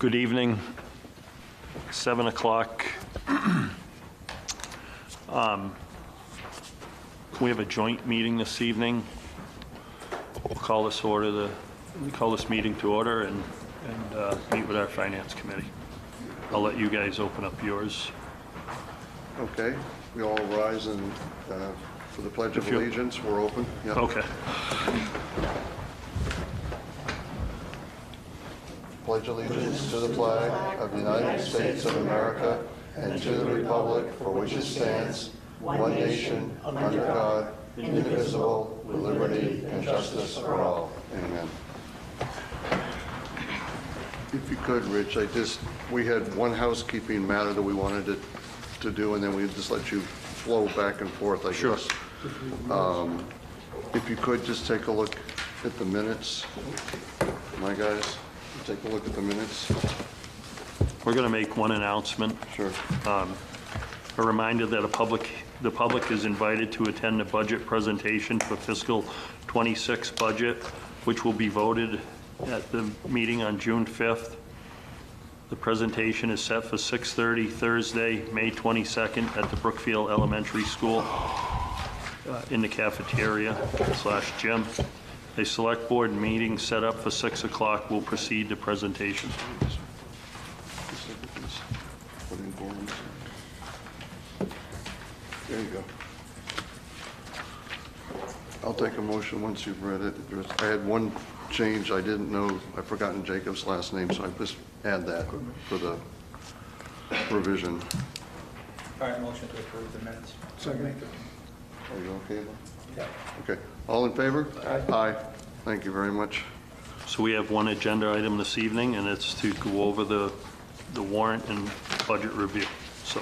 Good evening, 7 o'clock. We have a joint meeting this evening. We'll call this meeting to order and meet with our finance committee. I'll let you guys open up yours. Okay, we all rise and for the Pledge of Allegiance, we're open. Yep. Okay. Pledge allegiance to the flag of the United States of America and to the republic for which it stands, one nation, under God, indivisible, with liberty and justice for all. Amen. If you could, Rich, we had one housekeeping matter that we wanted to do, and then we just let you flow back and forth, I guess. Sure. If you could just take a look at the minutes, my guys, take a look at the minutes. We're going to make one announcement. Sure. A reminder that the public is invited to attend a budget presentation for fiscal 26 budget, which will be voted at the meeting on June 5th. The presentation is set for 6:30 Thursday, May 22nd at the Brookfield Elementary School in the cafeteria/gym. A select board meeting set up for 6 o'clock will precede the presentation. There you go. I'll take a motion once you've read it. I had one change. I didn't know, I've forgotten Jacob's last name, so I just add that for the revision. All right, motion to approve the minutes. Second. Are you okay? Yeah. Okay. All in favor? Aye. Thank you very much. So we have one agenda item this evening, and it's to go over the warrant and budget review. So.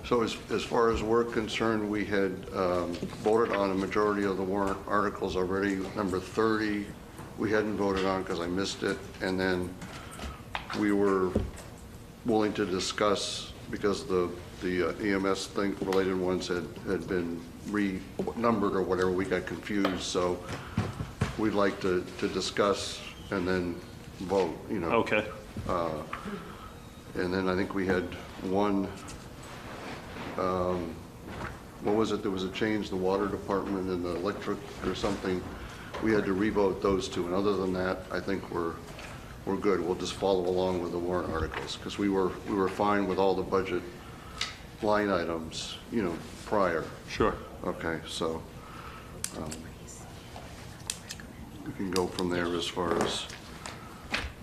So as far as we're concerned, we had voted on a majority of the warrant articles already. Number 30, we hadn't voted on because I missed it. And then we were willing to discuss, because the EMS thing related ones had been renumbered or whatever, we got confused. So we'd like to discuss and then vote, you know. Okay. And then I think we had one, what was it? There was a change, the water department and the electric or something. We had to revote those two. And other than that, I think we're good. We'll just follow along with the warrant articles because we were fine with all the budget line items, you know, prior. Sure. Okay, so we can go from there as far as,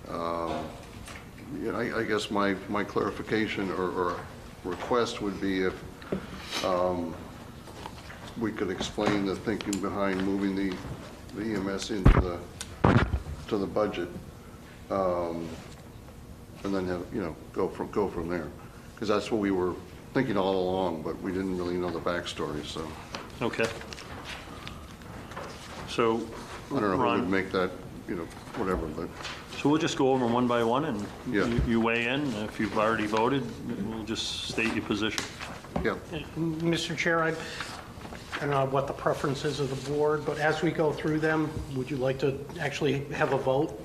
you know, I guess my clarification or request would be if we could explain the thinking behind moving the EMS into the budget, and then have, you know, go from there, because that's what we were thinking all along, but we didn't really know the backstory. So Okay. So I don't know Ron, who would make that, you know, whatever, but so we'll just go over them one by one, and Yeah. you weigh in. If you've already voted, we'll just state your position. yeah. Mr. Chair, I don't know what the preference is of the board, but as we go through them, would you like to actually have a vote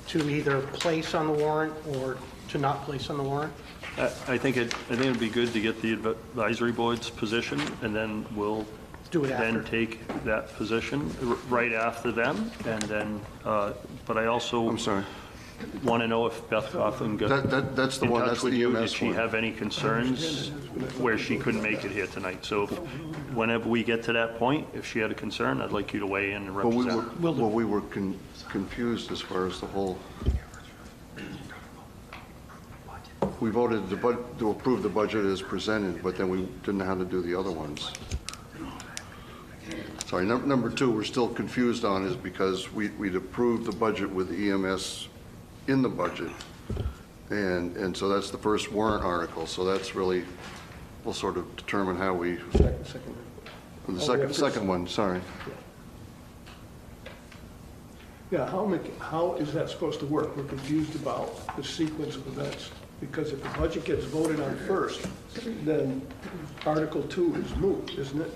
to either place on the warrant or to not place on the warrant? I think it'd be good to get the advisory board's position, and then we'll Do it after. then take that position right after them, and then, but I also I'm sorry. want to know if Beth Coughlin got That's the in one, touch that's with the you. Did EMS she one. have any concerns where she couldn't make it here tonight? So whenever we get to that point, if she had a concern, I'd like you to weigh in and Well, represent. we were confused as far as the whole, we voted to approve the budget as presented, but then we didn't know how to do the other ones. Sorry, number two, we're still confused on is because we'd approved the budget with EMS in the budget. And so that's the first warrant article. So that's really, we'll sort of determine how we, the second one, sorry. Yeah, how is that supposed to work? We're confused about the sequence of events. Because if the budget gets voted on first, then Article 2 is moot, isn't it?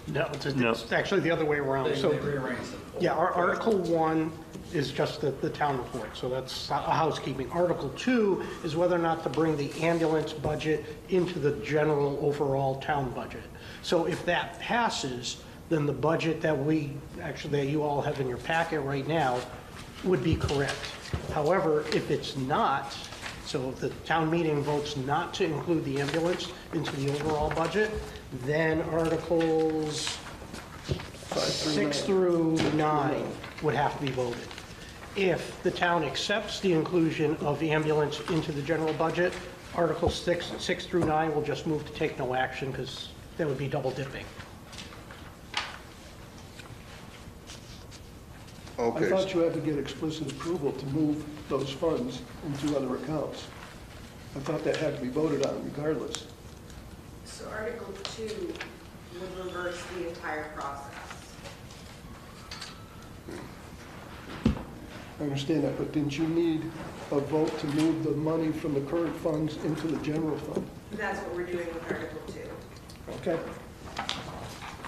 No, No. it's actually the other way around. They So, rearranged them. yeah, Article 1 is just the town report, so that's a housekeeping. Article 2 is whether or not to bring the ambulance budget into the general overall town budget. So if that passes, then the budget that that you all have in your packet right now would be correct. However, if it's not, so if the town meeting votes not to include the ambulance into the overall budget, then Articles 6 through 9 would have to be voted. If the town accepts the inclusion of the ambulance into the general budget, Articles 6 through 9 will just move to take no action because that would be double dipping. I Okay, thought you had to get explicit approval to move those funds into other accounts. I thought that had to be voted on regardless. So Article 2 would reverse the entire process. I understand that, but didn't you need a vote to move the money from the current funds into the general fund? That's what we're doing with Article 2. Okay.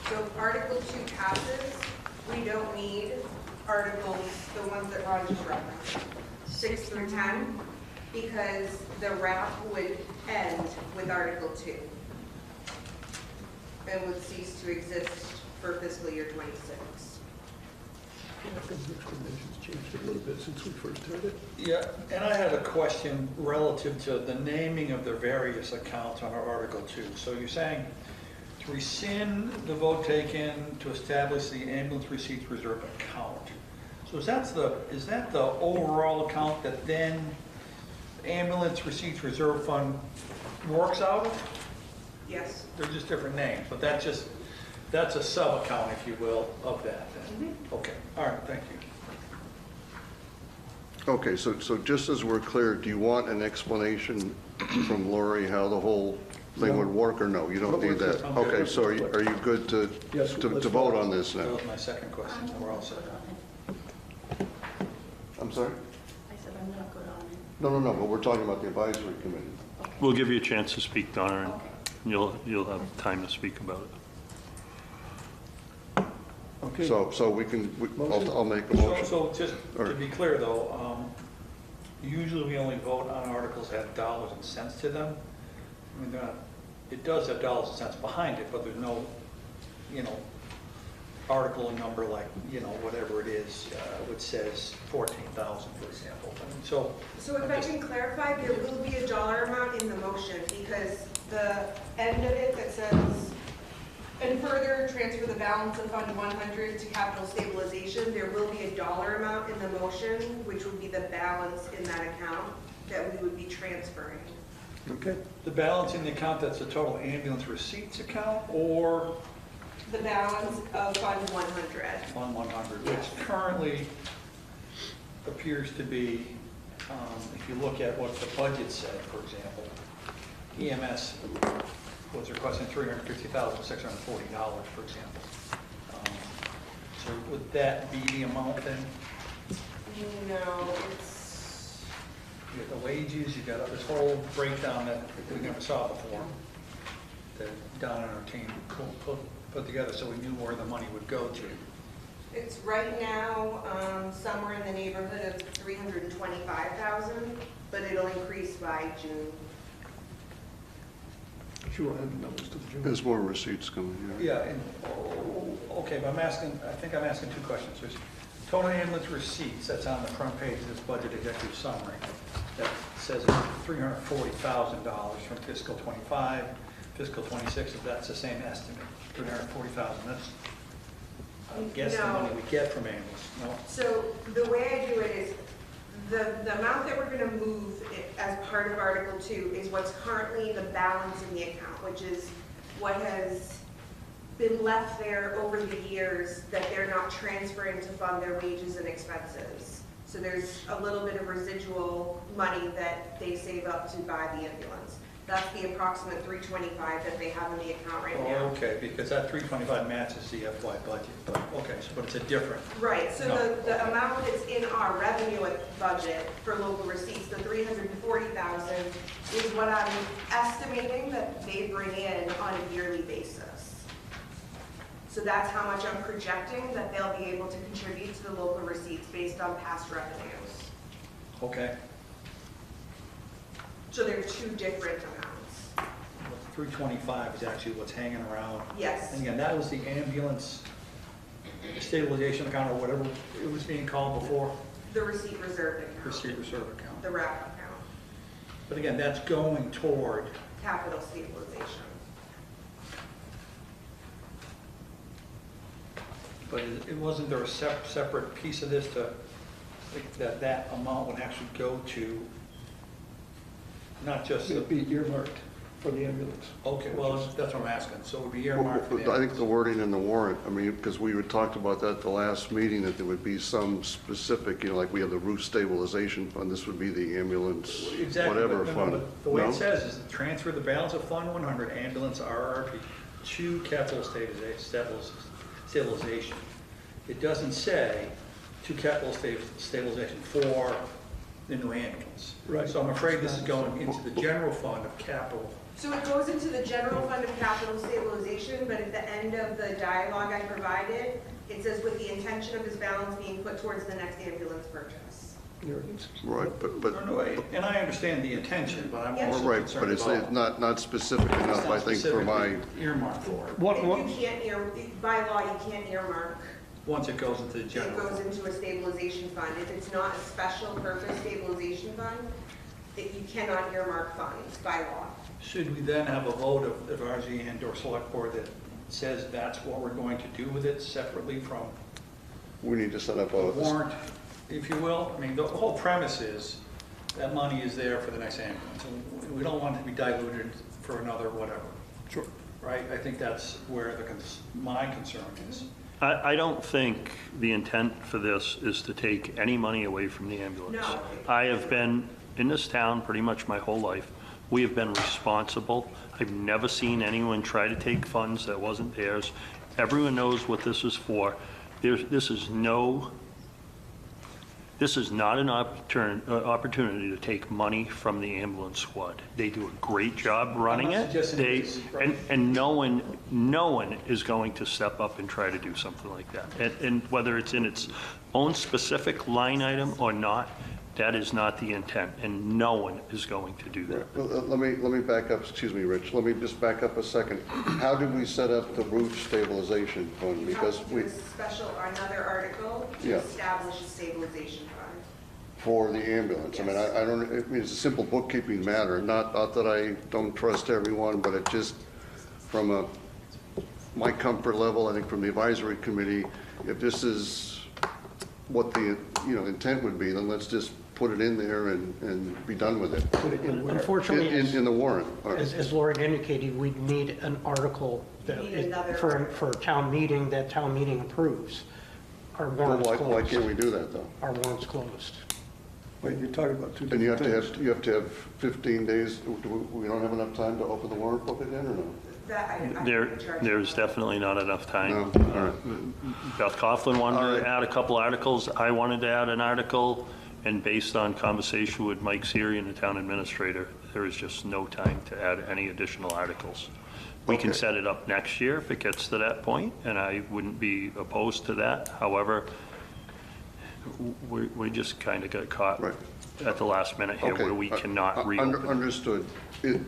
So if Article 2 passes, we don't need articles, the ones that Ron just referenced, 6 through 10, because the wrap would end with Article 2 and would cease to exist for fiscal year 26. The explanation's changed a little bit since we first heard it. Yeah, and I had a question relative to the naming of the various accounts on our Article 2. So you're saying to rescind the vote taken to establish the ambulance receipts reserve account. So is that the overall account that then ambulance receipts reserve fund works out of? Yes? They're just different names, but that's a sub-account, if you will, of that then? Okay, all right, thank you. okay, so just as we're clear, do you want an explanation from Lori how the whole thing would work, or no? You don't need that? I'm good. Okay, so are you good to Yes, to let's vote vote. on this That now? was my second question, and we're all set. I'm sorry? I said I'm not good on it. No, but we're talking about the advisory committee. We'll give you a chance to speak, Donna, and you'll have time to speak about it. Okay. So we can, I'll make a motion. So just All to right. be clear though, usually we only vote on articles that have dollars and cents to them. I mean, it does have dollars and cents behind it, but there's no, article and number like, whatever it is, which says 14,000, for example. I mean, so So if I can clarify, there will be a dollar amount in the motion, because the end of it that says, and further transfer the balance of Fund 100 to capital stabilization, there will be a dollar amount in the motion, which would be the balance in that account that we would be transferring. Okay. the balance in the account, that's the total ambulance receipts account or The balance of Fund 100. Fund 100, which currently appears to be, if you look at what the budget said, for example, EMS was requesting $350,640, for example. So would that be the amount then? No, it's, You got the wages, you got this whole breakdown that we never saw before, that Don and our team put together so we knew where the money would go to. it's right now somewhere in the neighborhood of 325,000, but it'll increase by June. Sure, I have the numbers to the June. There's more receipts coming, yeah. Yeah, and, okay, but I think I'm asking two questions. There's total ambulance receipts, that's on the front page of this budget executive summary. That says it's $340,000 from fiscal 25, fiscal 26, if that's the same estimate, 340,000, that's, I guess, the money we get from ambulance, no? So the way I do it is, the amount that we're going to move as part of Article 2 is what's currently the balance in the account, which is what has been left there over the years that they're not transferring to fund their wages and expenses. So there's a little bit of residual money that they save up to buy the ambulance. That's the approximate 325 that they have in the account right now. Oh, okay, because that 325 matches the FY budget, but, okay, so, but it's a different, Right, so No. the amount that's in our revenue budget for local receipts, the 340,000, is what I'm estimating that they bring in on a yearly basis. So that's how much I'm projecting that they'll be able to contribute to the local receipts based on past revenues. okay. So they're two different amounts. 325 is actually what's hanging around. Yes. And again, that was the ambulance stabilization account, or whatever it was being called before, The receipt reserve account. receipt reserve account. The RAP account, But again, that's going toward, capital stabilization. but it wasn't there a separate piece of this to, that amount would actually go to, not just, It'd be earmarked for the ambulance. okay, well, that's what I'm asking, so it would be earmarked for the. I think the wording in the warrant, I mean, because we had talked about that at the last meeting, that there would be some specific, you know, like we have the roof stabilization fund, this would be the ambulance, Exactly, whatever but no, fund. but the way No? it says is to transfer the balance of Fund 100 ambulance RRP to capital stabilization. It doesn't say to capital stabilization for the new ambulance. Right. So I'm afraid this is going into the general fund of capital. So it goes into the general fund of capital stabilization, but at the end of the dialogue I provided, it says with the intention of this balance being put towards the next ambulance purchase. There it is. Right, but, No, and I understand the intention, but I'm Yeah. also right, concerned but it's about. not specific enough, I think, for my, Earmark for it, What, You can't by law, you can't earmark. once it goes into the It general goes fund. into a stabilization fund. If it's not a special purpose stabilization fund, that you cannot earmark funds by law. Should we then have a vote of RZ and or select board that says that's what we're going to do with it separately from we need to set up the a, warrant, if you will? I mean, the whole premise is that money is there for the next ambulance. And we don't want it to be diluted for another whatever. Sure. Right? I think that's where my concern is. I don't think the intent for this is to take any money away from the ambulance. No. I have been in this town pretty much my whole life. We have been responsible. I've never seen anyone try to take funds that wasn't theirs. Everyone knows what this is for. This is not an opportunity to take money from the ambulance squad. They do a great job running I'm not it. suggesting They, it is, right? and no one is going to step up and try to do something like that. And whether it's in its own specific line item or not, that is not the intent, and no one is going to do that. let me back up, excuse me, Rich, let me just back up a second. How did we set up the roof stabilization fund? You Because have to we, do a special, another article to Yeah. establish a stabilization fund. for the ambulance, I mean, I don't, I mean, it's a simple bookkeeping matter, not that I don't trust everyone, but it just, from my comfort level, I think from the advisory committee, if this is what the, intent would be, then let's just put it in there and be done with it. Put it in where? unfortunately, In the warrant. as Lori indicated, we need an article that, We need another for town meeting, that town meeting approves. Our Well, warrant's why can't we closed. do that, though? Our warrant's closed. Wait, you're talking about two And you different have things. to have 15 days, we don't have enough time to open the warrant book again, or no? That I can't charge you There's for that. definitely not enough time. No, all right. Beth Coughlin wanted All right. to add a couple articles. I wanted to add an article, and based on conversation with Mike Siri and the town administrator, there is just no time to add any additional articles. We can Okay. set it up next year if it gets to that point, and I wouldn't be opposed to that. However, we just kind of got caught Right. at the last minute here Okay. where we cannot reopen. Understood.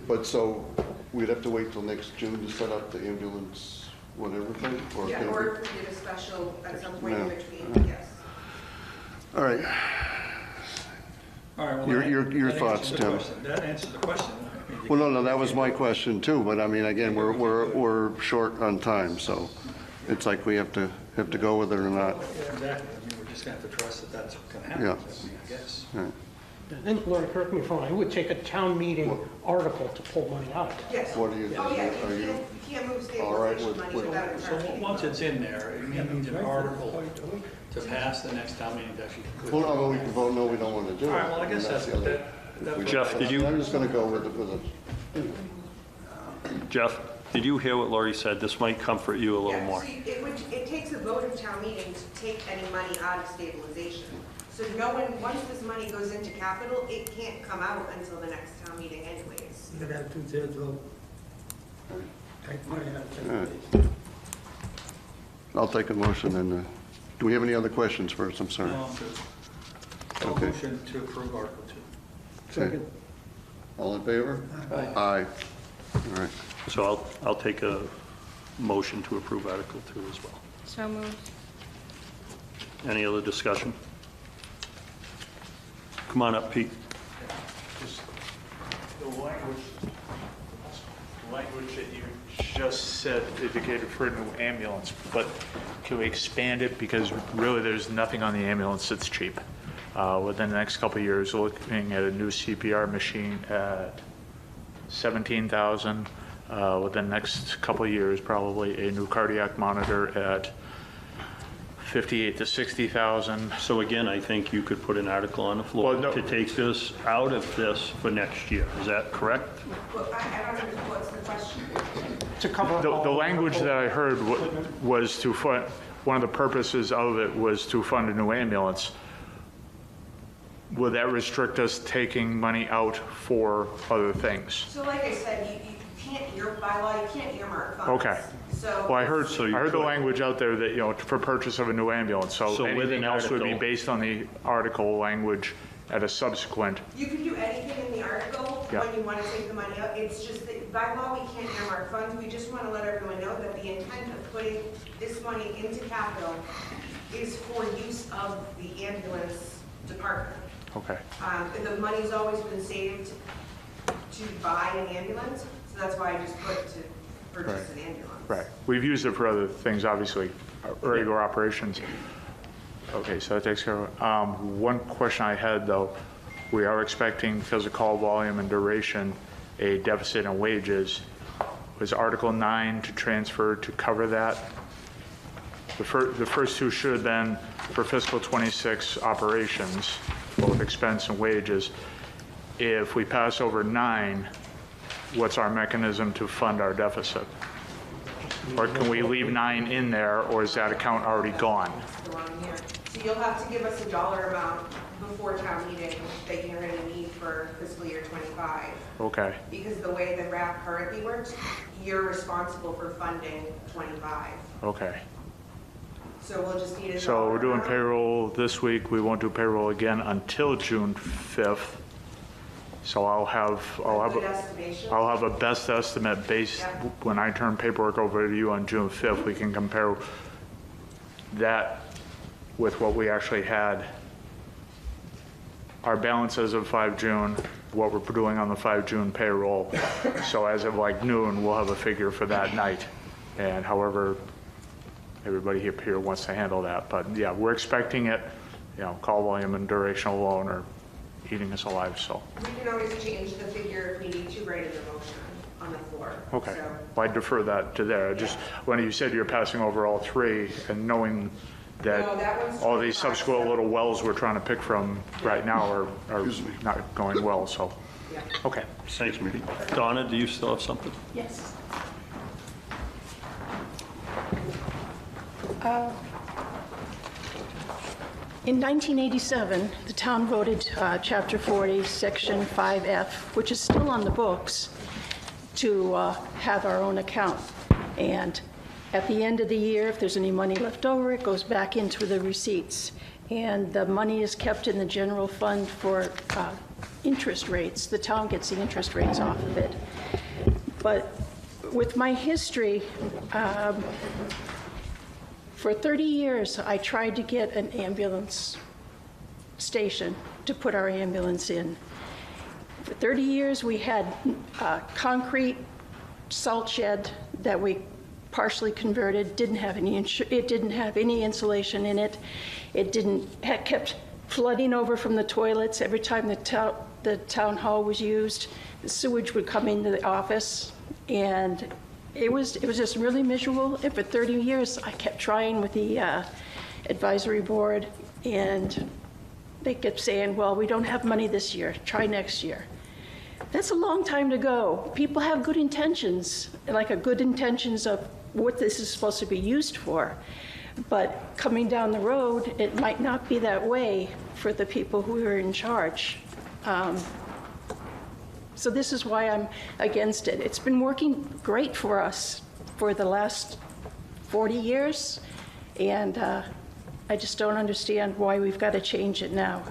But so we'd have to wait till next June to set up the ambulance, whatever thing? Yeah, can we- or if we did a special at some point in Yeah. between, yes. All right. All right, well, Your that answers thoughts, the Tim. question. That answers the question. I mean, Well, no, that was my question too, but I mean, again, we're short on time, so it's like we have to go with it or not. Yeah, exactly. I mean, we're just going to have to trust that that's going to happen, Yeah. I guess. All right. And Lori, correct me if I'm wrong, it would take a town meeting article to pull money out of that. Yes. What do you, Oh, yeah, are you, you can't move all right stabilization with- money with- without a So town meeting. once it's in there, it needs an article to pass the next town meeting to actually conclude. well, no, we can vote, no, we don't want to do it. All right, well, I guess that's the other- that. Jeff, did you? I'm just going to go with it, Jeff, did you hear what Lori said? This might comfort you a little Yeah, more. see, it takes a vote of town meeting to take any money out of stabilization. So no one, once this money goes into capital, it can't come out until the next town meeting anyways. You gotta have 2/3 vote. Take money out of All right. taxation. I'll take a motion and, do we have any other questions first? I'm sorry. No, I'm good. So Okay. motion to approve Article 2. Second. All in favor? Aye. All right. So I'll take a motion to approve Article 2 as well. So moved. Any other discussion? Come on up, Pete. Just the language that you just said indicated for a new ambulance, but can we expand it? Because really, there's nothing on the ambulance that's cheap. Within the next couple of years, we're looking at a new CPR machine at $17,000. Within the next couple of years, probably a new cardiac monitor at $58,000 to $60,000. So again, I think you could put an article on the floor Well, no. to take this out of this for next year. Is that correct? Well, I don't know, what's the question? To cover The all language that I heard was to fund, one of the purposes of it was to fund a new ambulance. Would that restrict us taking money out for other things? So like I said, you can't, by law, you can't earmark funds. Okay. So. Well, I heard you the could. language out there that, for purchase of a new ambulance, so So with anything an else would be article- based on the article language at a subsequent. You can do anything in the article Yeah. when you want to take the money out. It's just that by law, we can't earmark funds. We just want to let everyone know that the intent of putting this money into capital is for use of the ambulance department. Okay. The money's always been saved to buy an ambulance, so that's why I just put to purchase an ambulance. Right. We've used it for other things, obviously, regular operations. Okay, so that takes care of it. One question I had, though, we are expecting, because of call volume and duration, a deficit in wages. Was Article 9 to transfer to cover that? The first two should have been for fiscal 26 operations, both expense and wages. If we pass over 9, what's our mechanism to fund our deficit? Or can we leave 9 in there, or is that account already gone? The one here. So you'll have to give us a dollar amount before town meeting that you're going to need for fiscal year 25. Okay, Because the way the RAP currently works, you're responsible for funding 25. okay. So we'll just need a dollar So we're doing amount. payroll this week, we won't do payroll again until June 5th. So I'll have Good estimation. a best estimate based, Yeah. when I turn paperwork over to you on June 5th, we can compare that with what we actually had. Our balance as of 5 June, what we're doing on the 5 June payroll. So as of like noon, we'll have a figure for that night. And however, everybody up here wants to handle that. But yeah, we're expecting it, call volume and duration alone are eating us alive, so. We can always change the figure if we need to right in the motion on the floor. Okay, So, well, I defer that to there. Just, when you said you're passing over all 3, and knowing that No, that one's all these 25, subsequent so- little wells we're trying to pick from right now are Excuse me. not going well, so, yeah. okay. Thanks, Pete. Donna, do you still have something? Yes. In 1987, the town voted Chapter 40, Section 5F, which is still on the books, to have our own account. And at the end of the year, if there's any money left over, it goes back into the receipts. And the money is kept in the general fund for interest rates. The town gets the interest rates off of it. But with my history, for 30 years, I tried to get an ambulance station to put our ambulance in. For 30 years, we had a concrete salt shed that we partially converted, it didn't have any insulation in it. It kept flooding over from the toilets every time the town hall was used. The sewage would come into the office, and it was just really miserable. And for 30 years, I kept trying with the advisory board, and they kept saying, well, we don't have money this year, try next year. That's a long time to go. People have good intentions, like a good intentions of what this is supposed to be used for. But coming down the road, it might not be that way for the people who are in charge. So this is why I'm against it. It's been working great for us for the last 40 years, and I just don't understand why we've got to change it now.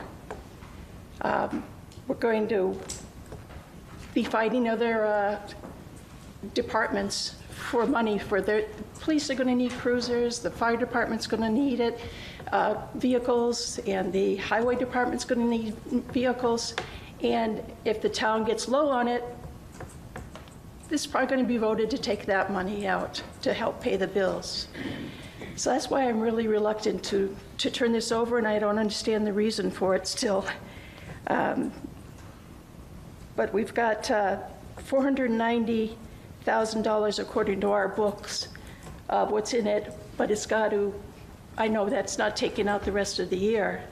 We're going to be fighting other departments for money for their, police are going to need cruisers, the fire department's going to need it, vehicles, and the highway department's going to need vehicles. And if the town gets low on it, this is probably going to be voted to take that money out to help pay the bills. So that's why I'm really reluctant to turn this over, and I don't understand the reason for it still. But we've got $490,000 according to our books of what's in it, but it's got to, I know that's not taking out the rest of the year.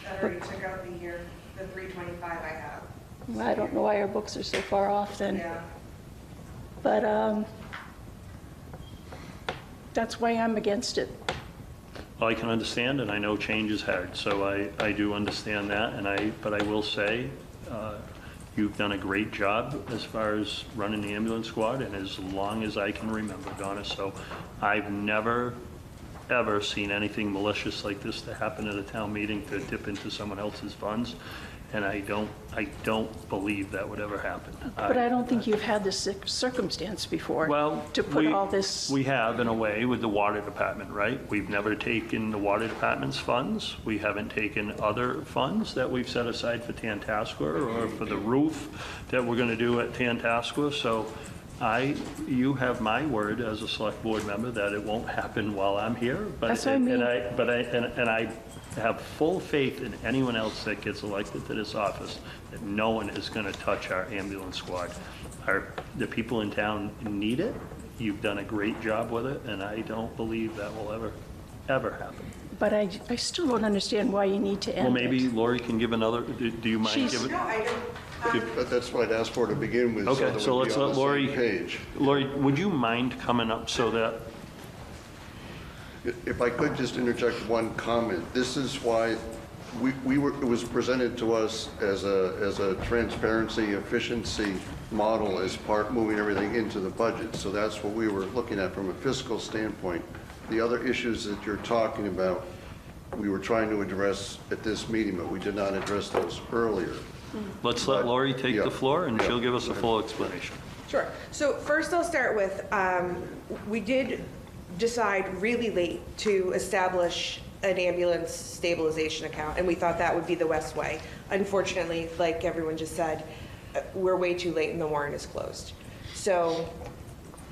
That already took out the year, the 325 I have. I don't know why our books are so far off then. Yeah. But that's why I'm against it. I can understand, and I know change is hard, so I do understand that, but I will say, you've done a great job as far as running the ambulance squad, and as long as I can remember, Donna, so I've never, ever seen anything malicious like this to happen at a town meeting, to dip into someone else's funds, and I don't believe that would ever happen. But I don't think you've had this circumstance before. Well, to put all this. We have, in a way, with the water department, right? We've never taken the water department's funds. We haven't taken other funds that we've set aside for Tantascwa or for the roof that we're going to do at Tantascwa. So you have my word as a select board member that it won't happen while I'm here. But That's what I mean. And I have full faith in anyone else that gets elected to this office that no one is going to touch our ambulance squad. The people in town need it. You've done a great job with it, and I don't believe that will ever happen. But I still don't understand why you need to end it. Well, maybe Lori can give another, do you mind giving? No, I don't. But that's what I'd asked for to begin with, Okay, so that let's we'd be on let the Lori, same page. Lori, would you mind coming up so that, If I could just interject one comment, this is why it was presented to us as a transparency, efficiency model as part moving everything into the budget. So that's what we were looking at from a fiscal standpoint. The other issues that you're talking about, we were trying to address at this meeting, but we did not address those earlier. let's let Lori take Yeah. the floor, and Yeah. she'll give us a full explanation. Sure. So first I'll start with, we did decide really late to establish an ambulance stabilization account, and we thought that would be the best way. Unfortunately, like everyone just said, we're way too late and the warrant is closed. So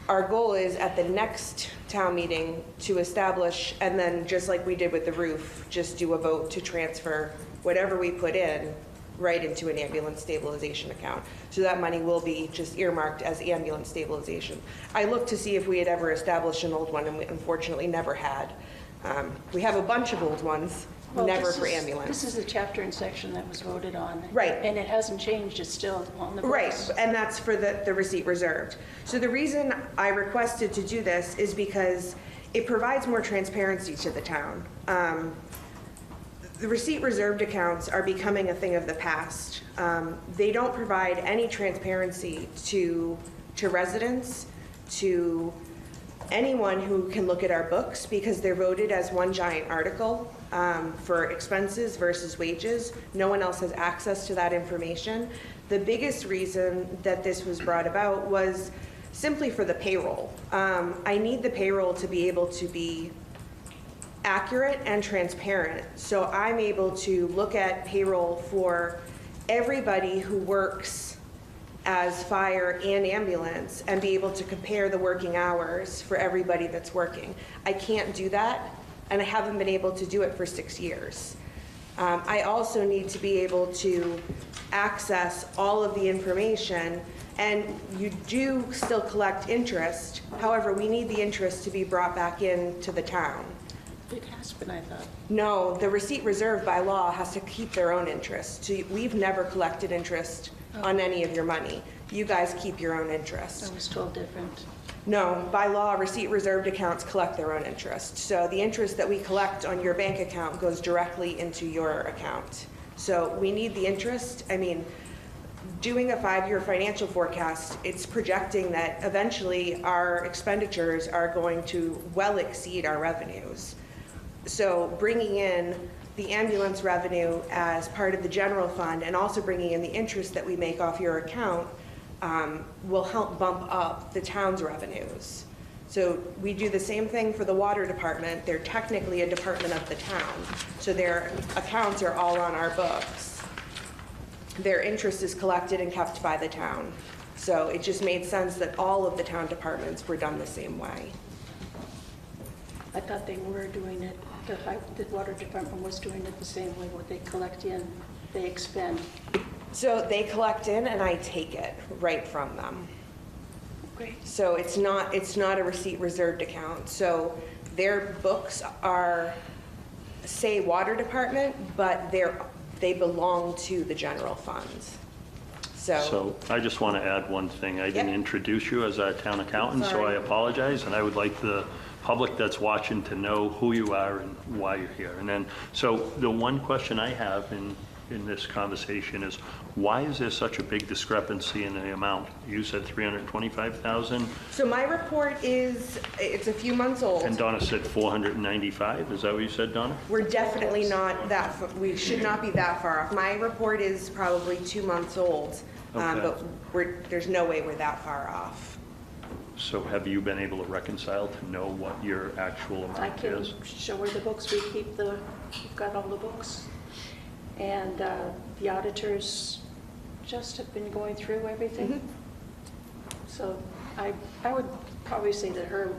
our goal is at the next town meeting to establish, and then just like we did with the roof, just do a vote to transfer whatever we put in right into an ambulance stabilization account. So that money will be just earmarked as ambulance stabilization. I looked to see if we had ever established an old one, and we unfortunately never had. We have a bunch of old ones, Well, never this for is- ambulance. This is the chapter and section that was voted on. Right. And it hasn't changed, it's still on the books. Right, and that's for the receipt reserved. So the reason I requested to do this is because it provides more transparency to the town. The receipt reserved accounts are becoming a thing of the past. They don't provide any transparency to residents, to anyone who can look at our books, because they're voted as one giant article for expenses versus wages. No one else has access to that information. The biggest reason that this was brought about was simply for the payroll. I need the payroll to be able to be accurate and transparent. So I'm able to look at payroll for everybody who works as fire and ambulance and be able to compare the working hours for everybody that's working. I can't do that, and I haven't been able to do it for 6 years. I also need to be able to access all of the information, and you do still collect interest. However, we need the interest to be brought back into the town. It husband, I thought. No, the receipt reserve by law has to keep their own interest. So we've never collected interest on any of your money. You guys keep your own interest. I was told different. No, by law, receipt reserved accounts collect their own interest. So the interest that we collect on your bank account goes directly into your account. So we need the interest. I mean, doing a 5-year financial forecast, it's projecting that eventually our expenditures are going to well exceed our revenues. So bringing in the ambulance revenue as part of the general fund and also bringing in the interest that we make off your account will help bump up the town's revenues. So we do the same thing for the water department. They're technically a department of the town, so their accounts are all on our books. Their interest is collected and kept by the town. So it just made sense that all of the town departments were done the same way. I thought they were doing it, the water department was doing it the same way. What they collect in, they expend. So they collect in and I take it right from them. Great. So it's not a receipt reserved account. So their books are, say, water department, but they belong to the general funds. So I just want to add one thing. I didn't Yep. introduce you as our town accountant, so Sorry. I apologize, and I would like the public that's watching to know who you are and why you're here. And then, so the one question I have in this conversation is, why is there such a big discrepancy in the amount? You said 325,000, So my report it's a few months old. and Donna said 495. Is that what you said, Donna? We're definitely not we should not be that far off. My report is probably 2 months old, Okay. but there's no way we're that far off. So have you been able to reconcile to know what your actual I amount can is? show her the books, we've got all the books. And the auditors just have been going through everything. So I would probably say that her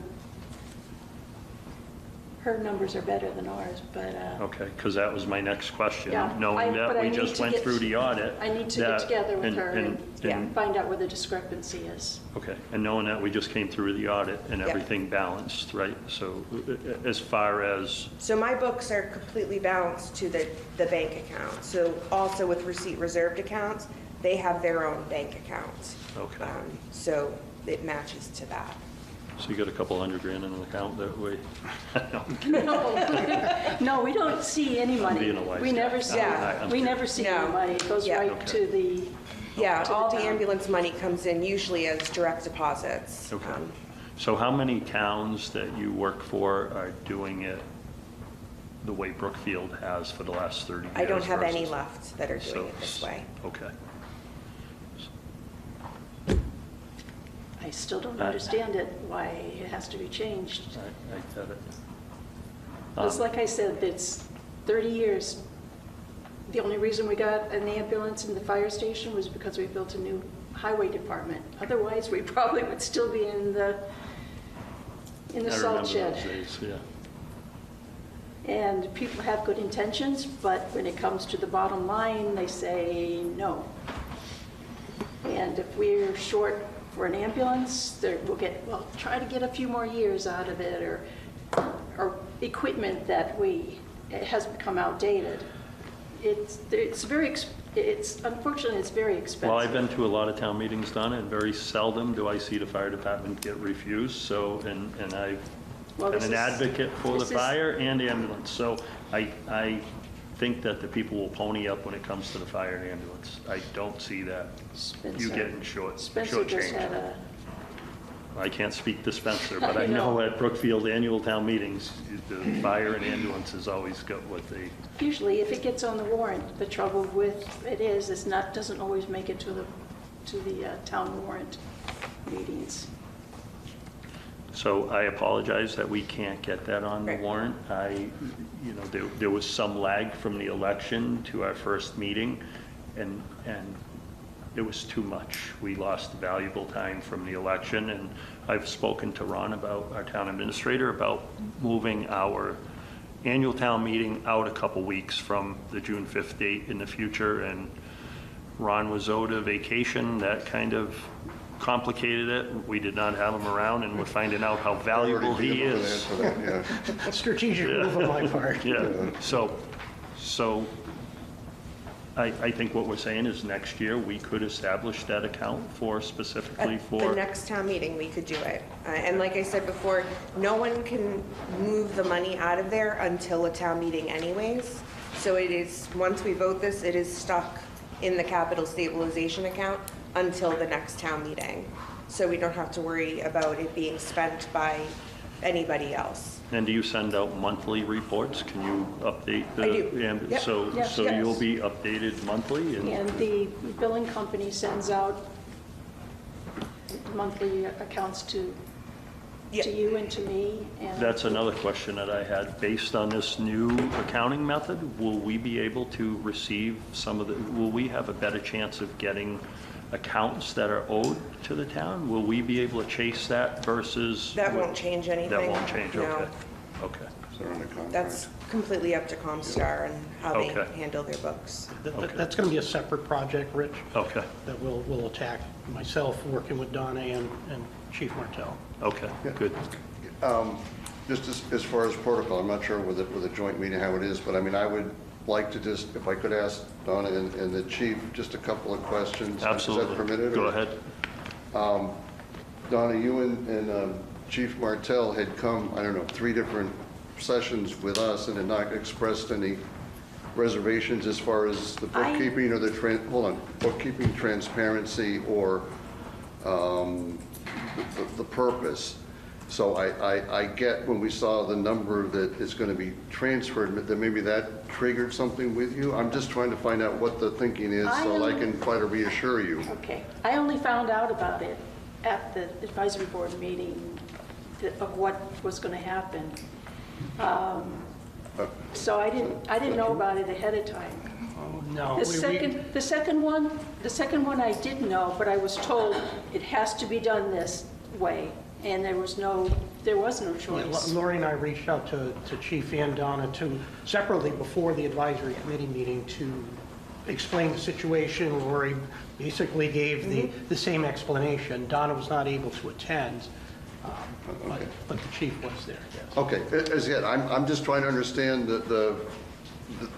numbers are better than ours, but. Okay, because that was my next question. Yeah, Knowing but that I we need just to went get- through the audit. I need to get together with her and and- find out where the discrepancy is. Okay, and knowing that we just came through the audit and Yep. everything balanced, right? So as far as, So my books are completely balanced to the bank account. So also with receipt reserved accounts, they have their own bank accounts. okay, So it matches to that. so you got a couple $100,000 in an account that way? No, we don't see any money. being a wise We guy. never see, Yeah. we never see any No. money. It goes Yeah. right Okay. to the, Yeah, To the all the town. ambulance money comes in usually as direct deposits. Okay. So how many towns that you work for are doing it the way Brookfield has for the last 30 years? I don't have any versus- left that are doing So- it this way. Okay. I still don't understand it, why it has to be changed. I get it. It's like I said, it's 30 years. The only reason we got an ambulance in the fire station was because we built a new highway department. Otherwise, we probably would still be in the I remember salt those shed. days, yeah. And people have good intentions, but when it comes to the bottom line, they say no. And if we're short for an ambulance, we'll try to get a few more years out of it, or equipment that it has become outdated. Unfortunately, it's very expensive. Well, I've been to a lot of town meetings, Donna, and very seldom do I see the fire department get refused, so, and I've Well, been this an is- advocate for the this is- fire and ambulance, so I think that the people will pony up when it comes to the fire and ambulance. I don't see that you Spencer- getting Spencer just had shortchanged. a, I can't speak to Spencer, but I I know. know at Brookfield annual town meetings, the fire and ambulance has always got what they, usually if it gets on the warrant, the trouble with it is, doesn't always make it to the town warrant meetings. so I apologize that we can't get that on the Right. warrant. There was some lag from the election to our first meeting, and it was too much. We lost valuable time from the election, and I've spoken to Ron, about our town administrator, about moving our annual town meeting out a couple weeks from the June 5th date in the future, and Ron was owed a vacation. That kind of complicated it. We did not have him around, and we're finding out how valuable Already he beat him over the is. head for that, yeah. Strategic move on my part. Yeah, so I think what we're saying is next year, we could establish that account for specifically At the for, next town meeting, we could do it. And like I said before, no one can move the money out of there until a town meeting anyways. So it is, once we vote this, it is stuck in the capital stabilization account until the next town meeting. So we don't have to worry about it being spent by anybody else. and do you send out monthly reports? Can you update the? I do. Yep. So Yes. you'll be updated monthly? And the billing company sends out monthly accounts to Yep. you and to me. And That's another question that I had. Based on this new accounting method, will we be able to receive some of the, will we have a better chance of getting accounts that are owed to the town? Will we be able to chase that versus? That won't change anything. That won't change, No. okay. Okay. So they're under contract. That's completely up to Comstar and how they Okay. handle their books. That's going to be a separate project, Rich, Okay, that we'll attack, myself, working with Donna and Chief Martell. okay, good. Just as far as protocol, I'm not sure with a joint meeting how it is, but I mean, I would like to just, if I could ask Donna and the chief just a couple of questions. Absolutely. Is that permitted? Go or- ahead. Donna, you and Chief Martell had come, I don't know, 3 different sessions with us and had not expressed any reservations as far as the bookkeeping or bookkeeping transparency or the purpose. So I get when we saw the number that is going to be transferred, that maybe that triggered something with you. I'm just trying to find out what the thinking is so I can try to reassure you. Okay, I only found out about it at the advisory board meeting of what was going to happen. So I didn't know about it ahead of time. No. The second one I did know, but I was told it has to be done this way, and there was no choice. Lori and I reached out to Chief and Donna separately before the advisory committee meeting to explain the situation. Lori basically gave the same explanation. Donna was not able to attend, but the chief was there, yes. Okay, as yet, I'm just trying to understand the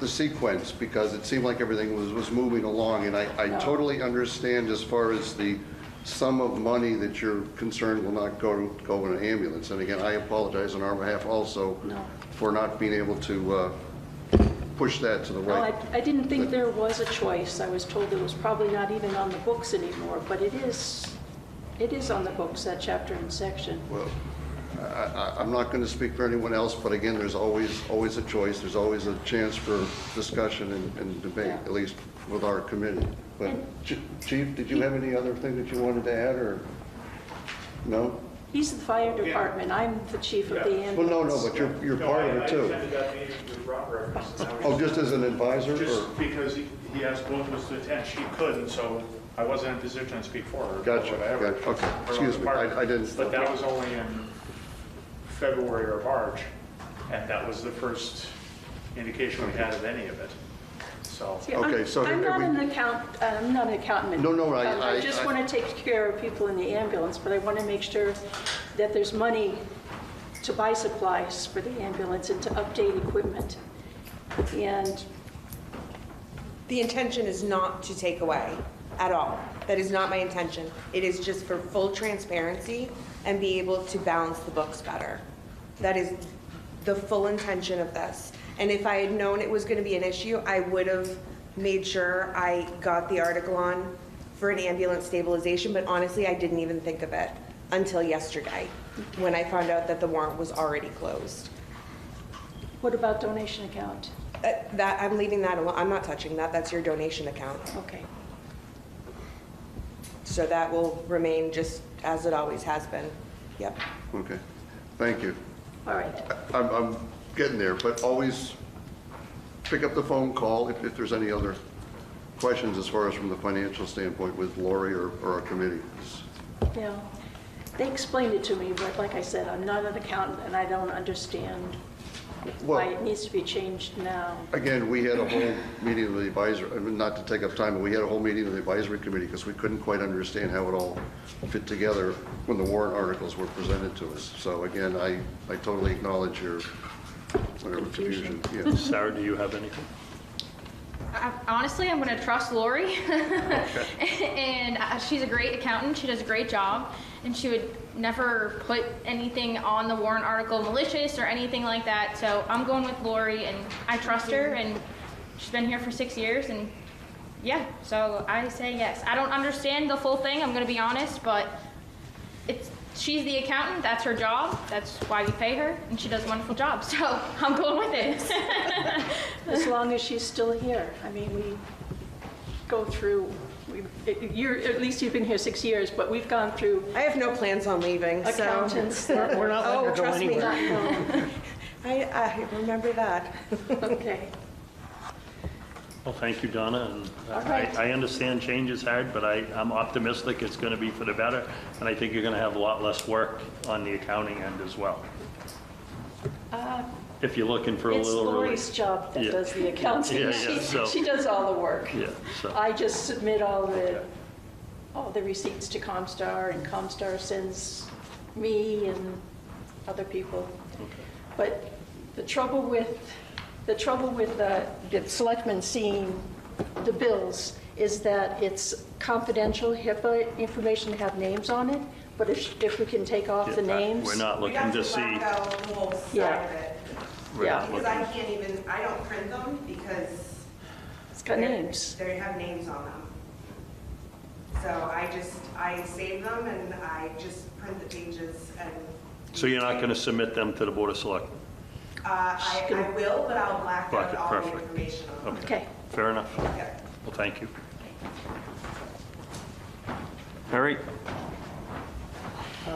sequence, because it seemed like everything was moving along, and I totally understand as far as the sum of money that you're concerned will not go in an ambulance. And again, I apologize on our behalf also for not being able to push that to the Well, right. I didn't think there was a choice. I was told it was probably not even on the books anymore, but it is on the books, that chapter and section. Well, I'm not going to speak for anyone else, but again, there's always a choice. There's always a chance for discussion and debate, Yeah. at least with our committee. But Chief, did you have any other thing that you wanted to add, or no? He's the fire department. I'm the chief of the ambulance. Well, no, but you're part of it too. I attended that meeting with Rob referenced. Oh, just as an advisor, or? Just because he asked both of us to attend, she couldn't, so I wasn't in a position to speak for her. or Gotcha, whatever. gotcha. Okay, Or excuse on me, the part. I didn't. But that was only in February or March, and that was the first indication we had of any of it. So, See, Okay, so I'm not we- I'm not an accountant. No, I just want to take care of people in the ambulance, but I want to make sure that there's money to buy supplies for the ambulance and to update equipment. And The intention is not to take away at all. That is not my intention. It is just for full transparency and be able to balance the books better. That is the full intention of this. And if I had known it was going to be an issue, I would have made sure I got the article on for an ambulance stabilization, but honestly, I didn't even think of it until yesterday, when I found out that the warrant was already closed. what about donation account? That, I'm leaving that alone. I'm not touching that. That's your donation account. Okay. So that will remain just as it always has been. Yep. Okay, thank you. All right. I'm getting there, but always pick up the phone, call if there's any other questions as far as from the financial standpoint with Lori or our committee. Yeah. They explained it to me, but like I said, I'm not an accountant and I don't understand why Well- it needs to be changed now. Again, we had a whole meeting of the advisory, I mean, not to take up time, but we had a whole meeting of the advisory committee because we couldn't quite understand how it all fit together when the warrant articles were presented to us. So again, I totally acknowledge your, whatever, confusion. Yeah. Sarah, do you have anything? Honestly, I'm going to trust Lori. And she's a great accountant. She does a great job. And she would never put anything on the warrant article malicious or anything like that. So I'm going with Lori, and I trust her. And she's been here for 6 years. And yeah, so I say yes. I don't understand the full thing, I'm going to be honest, but she's the accountant. That's her job. That's why we pay her. And she does a wonderful job. So I'm going with it. As long as she's still here. I mean, we go through, at least you've been here 6 years, but we've gone through I have no plans on leaving, so. accountants. We're not letting her Oh, go trust me. anywhere. I remember that. Okay. Well, thank you, Donna, and All right. I understand change is hard, but I'm optimistic it's going to be for the better, and I think you're going to have a lot less work on the accounting end as well. If you're looking for a It's little really... Lori's job that Yeah. does the accounting. Yeah, She- so- She does all the work. Yeah, so, I just submit all the receipts to Comstar, and Comstar sends me and other people. But the trouble with the selectmen seeing the bills is that it's confidential HIPAA information to have names on it, but if we can take off the names. we're not We looking have to to see... black out the whole side Yeah. of it. we're Yeah. not Because looking- I can't even, I don't print them because. It's got names. They have names on them. So I save them and I just print the pages and. So you're not going to submit them to the Board of Selectmen? I will, but I'll black Black out it, all the perfect. information on them. Okay. Fair enough. Yeah. Well, thank you. All right,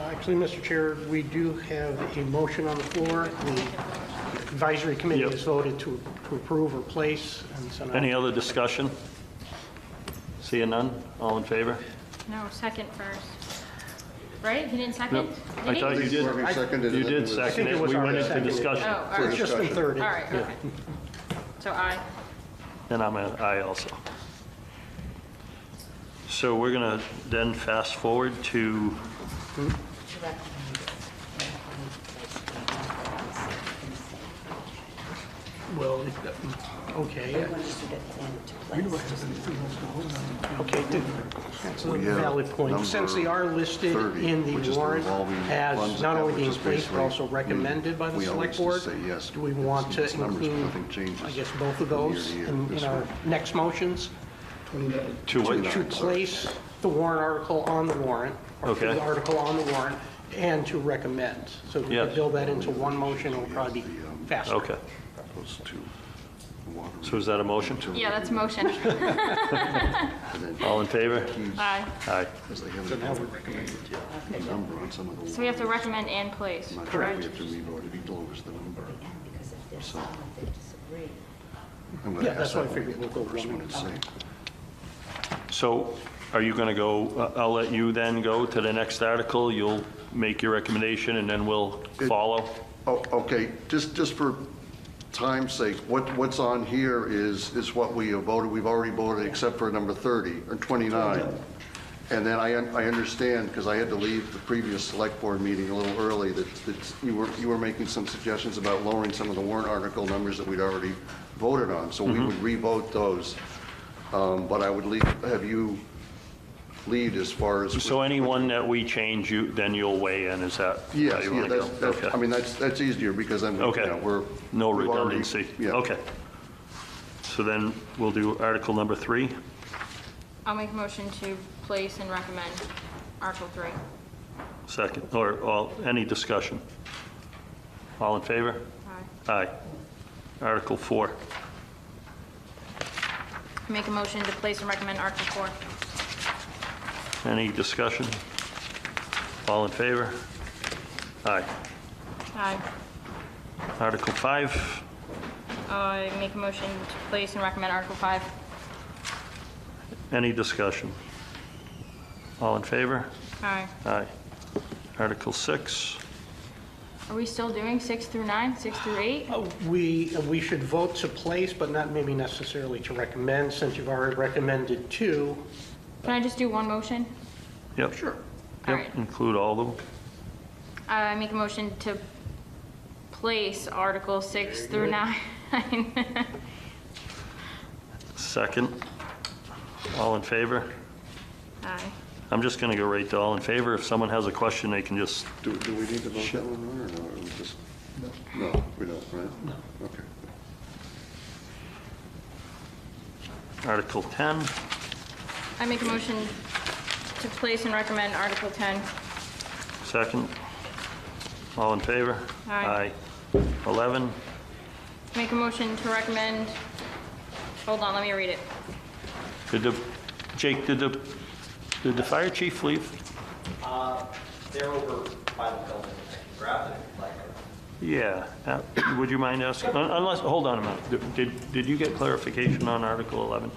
Actually, Mr. Chair, we do have a motion on the floor. The advisory committee Yep. has voted to approve or place. And so now- any other discussion? Seeing none, all in favor? No, second first. Right? He didn't second? Nope. I Did he? thought you did. Whoever seconded it, You it did was- second think it, it was we went already into seconded. discussion. Oh, all It's right. just been discussion. thirded. All right, okay. So aye. And I'm an aye also. So we're going to then fast forward to, Well, okay. Okay, that's a We have valid point. number Since they are listed 30, in which the is the warrant revolving as funds not account, only which being is placed, but basically, also recommended by the we select always board, just say yes, do we because want to it's numbers, include, nothing changes I guess, both of from year those to year in this our way. next motions? to what? To place the warrant article on the warrant, or put Okay. the article on the warrant, and to recommend. So if we Yes. could build that into one motion, it will probably be faster. Okay, Goes to water, so is that a motion? Yeah, that's a motion. and then All in favor? Aye. Aye. because they haven't recommended yet, the number on some of the. So we have to recommend and place. I'm not sure if we have to revote if he lowers the number. So I'm going Yeah, to that's ask why I that figured we'll go first one one at and a see. time. So are you going to go, I'll let you then go to the next article, you'll make your recommendation, and then we'll follow? Oh, okay, just for time's sake, what's on here is what we have voted, we've already voted except for number 30, or 29. And then I understand, because I had to leave the previous select board meeting a little early, that you were making some suggestions about lowering some of the warrant article numbers that we'd already voted on, so we would re-vote those. But I would have you lead as far as. So anyone that we change, then you'll weigh in, is that how Yes, you yeah, want to go? I mean, that's easier, because then, Okay. we're. No we've already- redundancy? Yeah. Okay. So then we'll do Article number 3. I'll make a motion to place and recommend Article 3. Second, or any discussion? All in favor? Aye. Aye. Article 4. Make a motion to place and recommend Article 4. Any discussion? All in favor? Aye. Aye. Article 5. I make a motion to place and recommend Article 5. Any discussion? All in favor? Aye. Aye. Article 6. Are we still doing 6 through 9, 6 through 8? We should vote to place, but not maybe necessarily to recommend, since you've already recommended 2. Can I just do one motion? Yep. Sure. All Yep, right. include all of them. I make a motion to place Article 6 through 9. Second. All in favor? Aye. I'm just going to go right to all in favor. If someone has a question, they can just, Do we need to vote that one, or no? Or we just, no, we don't, right? No. Okay. Article 10. I make a motion to place and recommend Article 10. Second. All in favor? Aye. 11. Make a motion to recommend, hold on, let me read it. Jake, did the fire chief leave? They're over by the building. Grab it, like, Yeah. Would you mind asking? Unless, hold on a minute. Did you get clarification on Article 11?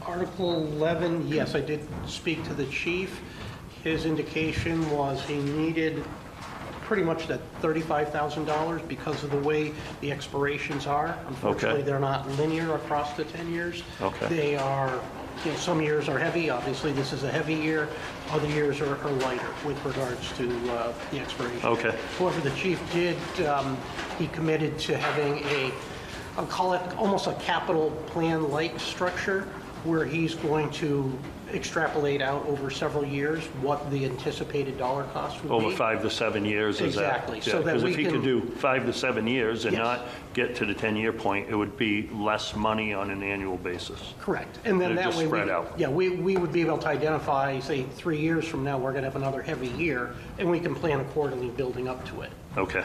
Article 11, yes, I did speak to the chief. His indication was he needed pretty much that $35,000 because of the way the expirations are. Unfortunately, Okay. they're not linear across the 10 years. Okay. They are, some years are heavy. Obviously, this is a heavy year. Other years are lighter with regards to the expiration. Okay. However, the chief did, he committed to having I'll call it almost a capital plan-like structure where he's going to extrapolate out over several years what the anticipated dollar cost would be. Over 5 to 7 years, is that? Exactly, so that Because we if he could can- do 5 to 7 years and Yes. not get to the 10-year point, it would be less money on an annual basis. Correct. And then They're that just way, spread out. yeah, we would be able to identify, say, 3 years from now, we're going to have another heavy year, and we can plan accordingly building up to it. Okay.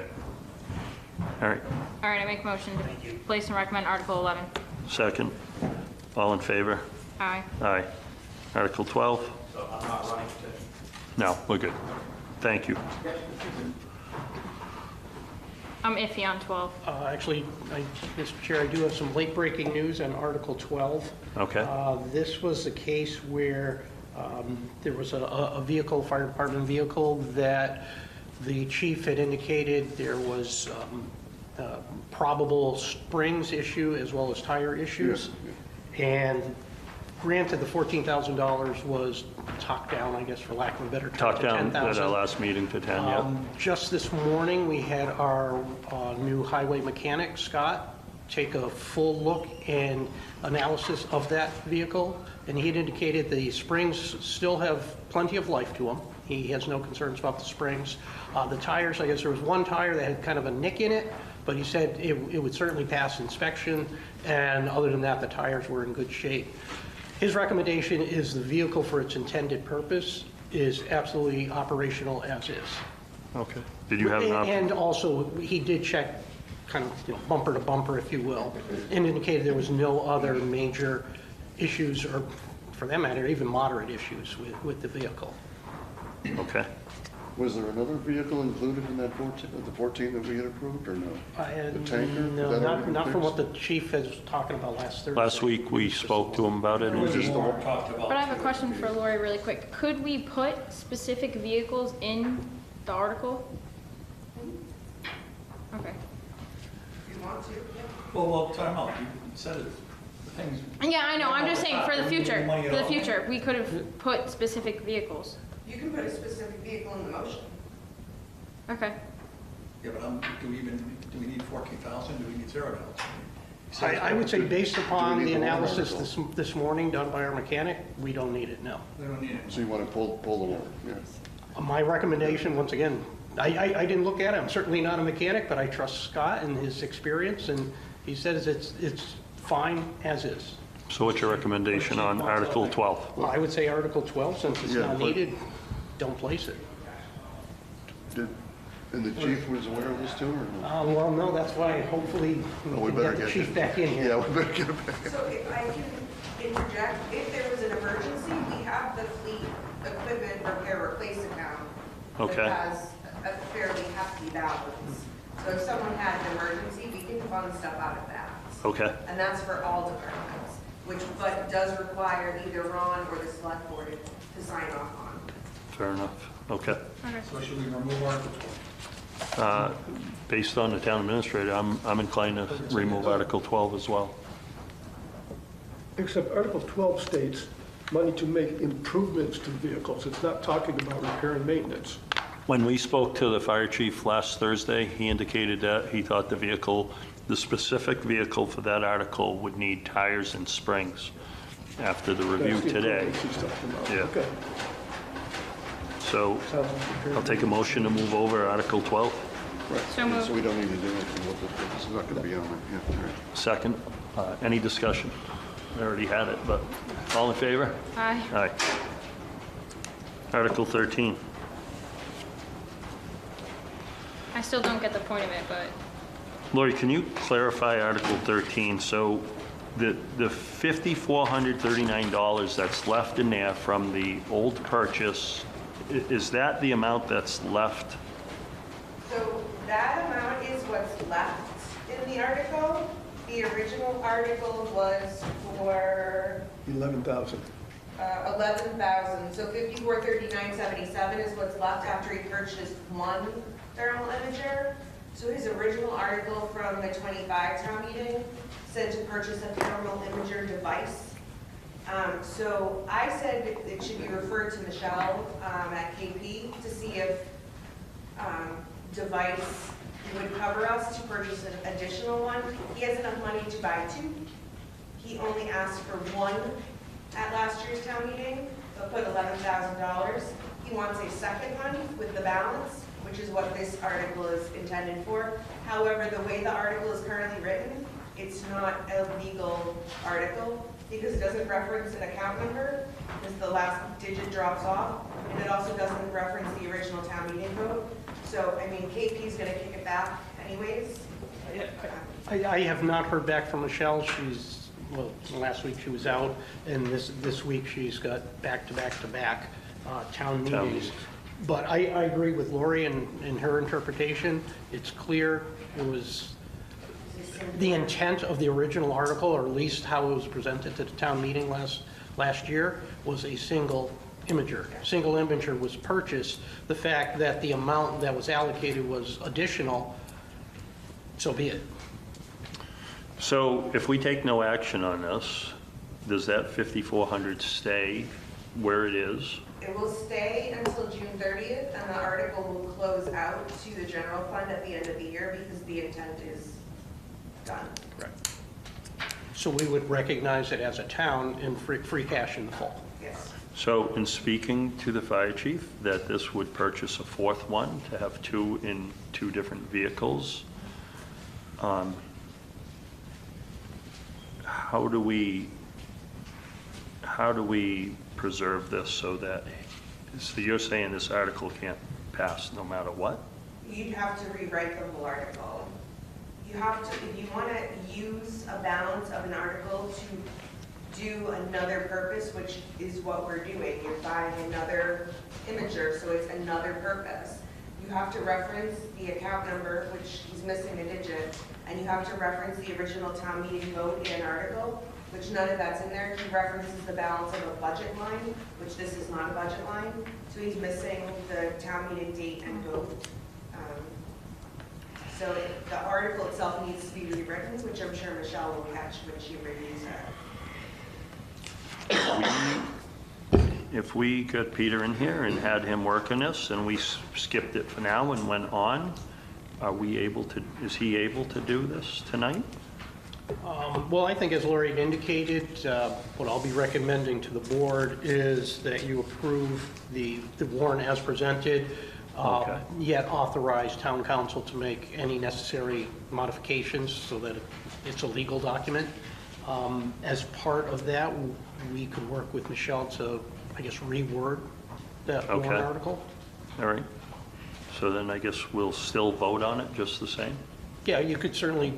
All right. All right, I make a motion to place and recommend Article 11. Second. All in favor? Aye. Aye. Article 12? so I'm not running to. No, we're good. Thank you. I'm iffy on 12. Actually, Mr. Chair, I do have some late-breaking news on Article 12. Okay. This was a case where there was a vehicle, fire department vehicle, that the chief had indicated there was probable springs issue as well as tire issues. And granted, the $14,000 was talked down, I guess, for lack of a better term, Talked to down at our $10,000. last meeting to 10, yeah. Just this morning, we had our new highway mechanic, Scott, take a full look and analysis of that vehicle, and he had indicated the springs still have plenty of life to them. He has no concerns about the springs. The tires, I guess there was one tire that had kind of a nick in it, but he said it would certainly pass inspection, and other than that, the tires were in good shape. His recommendation is the vehicle for its intended purpose is absolutely operational as is. Okay. Did you have an option? And also, he did check kind of bumper to bumper, if you will, and indicated there was no other major issues, or for that matter, even moderate issues with the vehicle. Okay. Was there another vehicle included in that 14, the 14 that we had approved, or no? The tanker? No, Was that already not from fixed? what the chief was talking about last Thursday. Last week, we spoke to him about it. There was and he- more talked about. But I have a question for Lori really quick. Could we put specific vehicles in the article? Okay. If you want to, yeah. Well, time out, you said it, the things. Yeah, I know, I'm just saying for the future, Money at for the all. future, we could have put specific vehicles. You can put a specific vehicle in the motion. Okay. Yeah, but do we need 14,000, do we need $0? I would say based upon need the the warrant analysis article? this morning done by our mechanic, we don't need it, no. They don't need it. So you want to pull the warrant, yeah. My recommendation, once again, I didn't look at it, I'm certainly not a mechanic, but I trust Scott and his experience, and he says it's fine as is. So what's your recommendation on Article 12? Well, I would say Article 12, since it's Yeah, not but- needed, don't place it. And the chief was aware of this too, or no? Well, no, that's why hopefully we Oh, we can better get the get chief you- back in here. Yeah, we better get it back. So if I can interject, if there was an emergency, we have the fleet equipment repair replace account. Okay. That has a fairly hefty balance. So if someone had an emergency, we can fund stuff out of that. Okay. And that's for all departments, which, but does require either Ron or the select board to sign off on. Fair enough. Okay. So should we remove Article 12? Based on the town administrator, I'm inclined to remove Article 12 as well. Except Article 12 states money to make improvements to vehicles. It's not talking about repair and maintenance. When we spoke to the fire chief last Thursday, he indicated that he thought the specific vehicle for that article would need tires and springs after the review That's the today. improvements he's talking about. Yeah. Okay. So Sounds like repair I'll and take a motion to move over Article 12. So moved. So we don't need to do anything with it. It's not going to be on it. Yeah, all right. Second, any discussion? I already had it, but all in favor? Aye. Aye. Article 13. I still don't get the point of it, but Lori, can you clarify Article 13? So the $5,439 that's left in there from the old purchase, is that the amount that's left? So that amount is what's left in the article. The original article was for 11,000. 11,000, so 5439.77 is what's left after he purchased one thermal imager. So his original article from the 25 town meeting said to purchase a thermal imager device. So I said it should be referred to Michelle at KP to see if device would cover us to purchase an additional one. He has enough money to buy two. He only asked for one at last year's town meeting, but put $11,000. He wants a second one with the balance, which is what this article is intended for. However, the way the article is currently written, it's not a legal article because it doesn't reference an account number, because the last digit drops off, and it also doesn't reference the original town meeting vote. So, I mean, KP's gonna kick it back anyways. I have not heard back from Michelle. Well, last week she was out, and this week she's got back-to-back-to-back town meetings. But I agree with Lori in her interpretation. It's clear it was the intent of the original article, or at least how it was presented to the town meeting last year, was a single imager. Single imager was purchased. The fact that the amount that was allocated was additional, so be it. So if we take no action on this, does that 5,400 stay where it is? It will stay until June 30th, and the article will close out to the general fund at the end of the year because the intent is done. Correct. So we would recognize it as a town in free cash in the fall. Yes. So in speaking to the fire chief, that this would purchase a fourth one to have two in two different vehicles, how do we preserve this so that, so you're saying this article can't pass no matter what? You'd have to rewrite the whole article. You have to, if you want to use a balance of an article to do another purpose, which is what we're doing, you're buying another imager, so it's another purpose. You have to reference the account number, which is missing a digit, and you have to reference the original town meeting vote in an article, which none of that's in there. He references the balance of a budget line, which this is not a budget line, so he's missing the town meeting date and vote. So the article itself needs to be rewritten, which I'm sure Michelle will catch when she reviews it. If we got Peter in here and had him work on this, and we skipped it for now and went on, are we able to, is he able to do this tonight? Well, I think as Lori indicated, what I'll be recommending to the board is that you approve the warrant as presented, Okay. yet authorize town council to make any necessary modifications so that it's a legal document. As part of that, we could work with Michelle to, I guess, reword that warrant Okay. article. All right. So then I guess we'll still vote on it just the same? Yeah, you could certainly,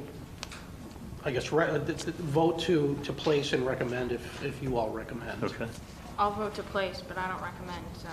I guess, vote to place and recommend if you all recommend. Okay. I'll vote to place, but I don't recommend, so.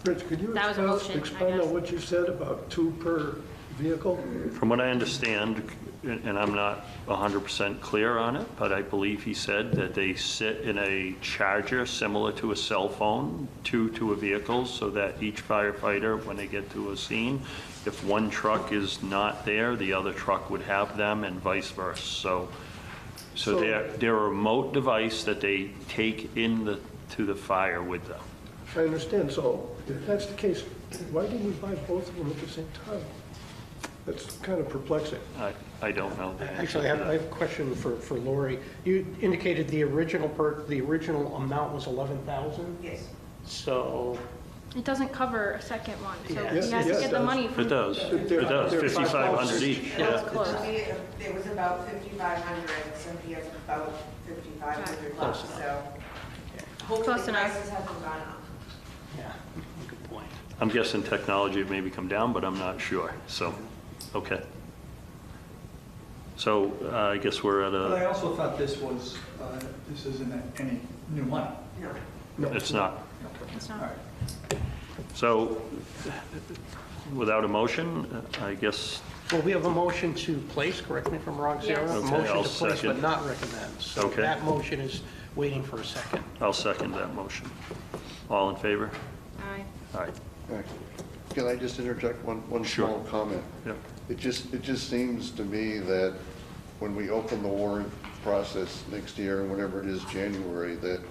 Rich, could you That was a motion, I expound guess. on what you said about two per vehicle? From what I understand, and I'm not 100% clear on it, but I believe he said that they sit in a charger similar to a cell phone to a vehicle, so that each firefighter, when they get to a scene, if one truck is not there, the other truck would have them, and vice versa. So they're a remote device that they take to the fire with them. I understand, so if that's the case, why didn't we buy both of them at the same time? That's kind of perplexing. I don't know. Actually, I have a question for Lori. You indicated the original amount was 11,000? Yes. So, It doesn't cover a second one, so Yeah. he has Yes, to it get the does. money from. It does. It They're does, 5,500 each. That's close. It was about 5,500, so he has about 5,500 left, so hopefully Close enough. prices haven't gone up. yeah, good point. I'm guessing technology have maybe come down, but I'm not sure, so, okay. So I guess we're at But I a, also thought this isn't any new money. No. it's not. It's All not. right. So without a motion, I guess, Well, we have a motion to place, correct me if I'm wrong, Sarah? Yes. A Okay, motion I'll to place but second. not recommend. So Okay. that motion is waiting for a second. I'll second that motion. All in favor? Aye. Aye. Can I just interject one Sure. small comment? Yep. It just seems to me that when we open the warrant process next year, whenever it is January, that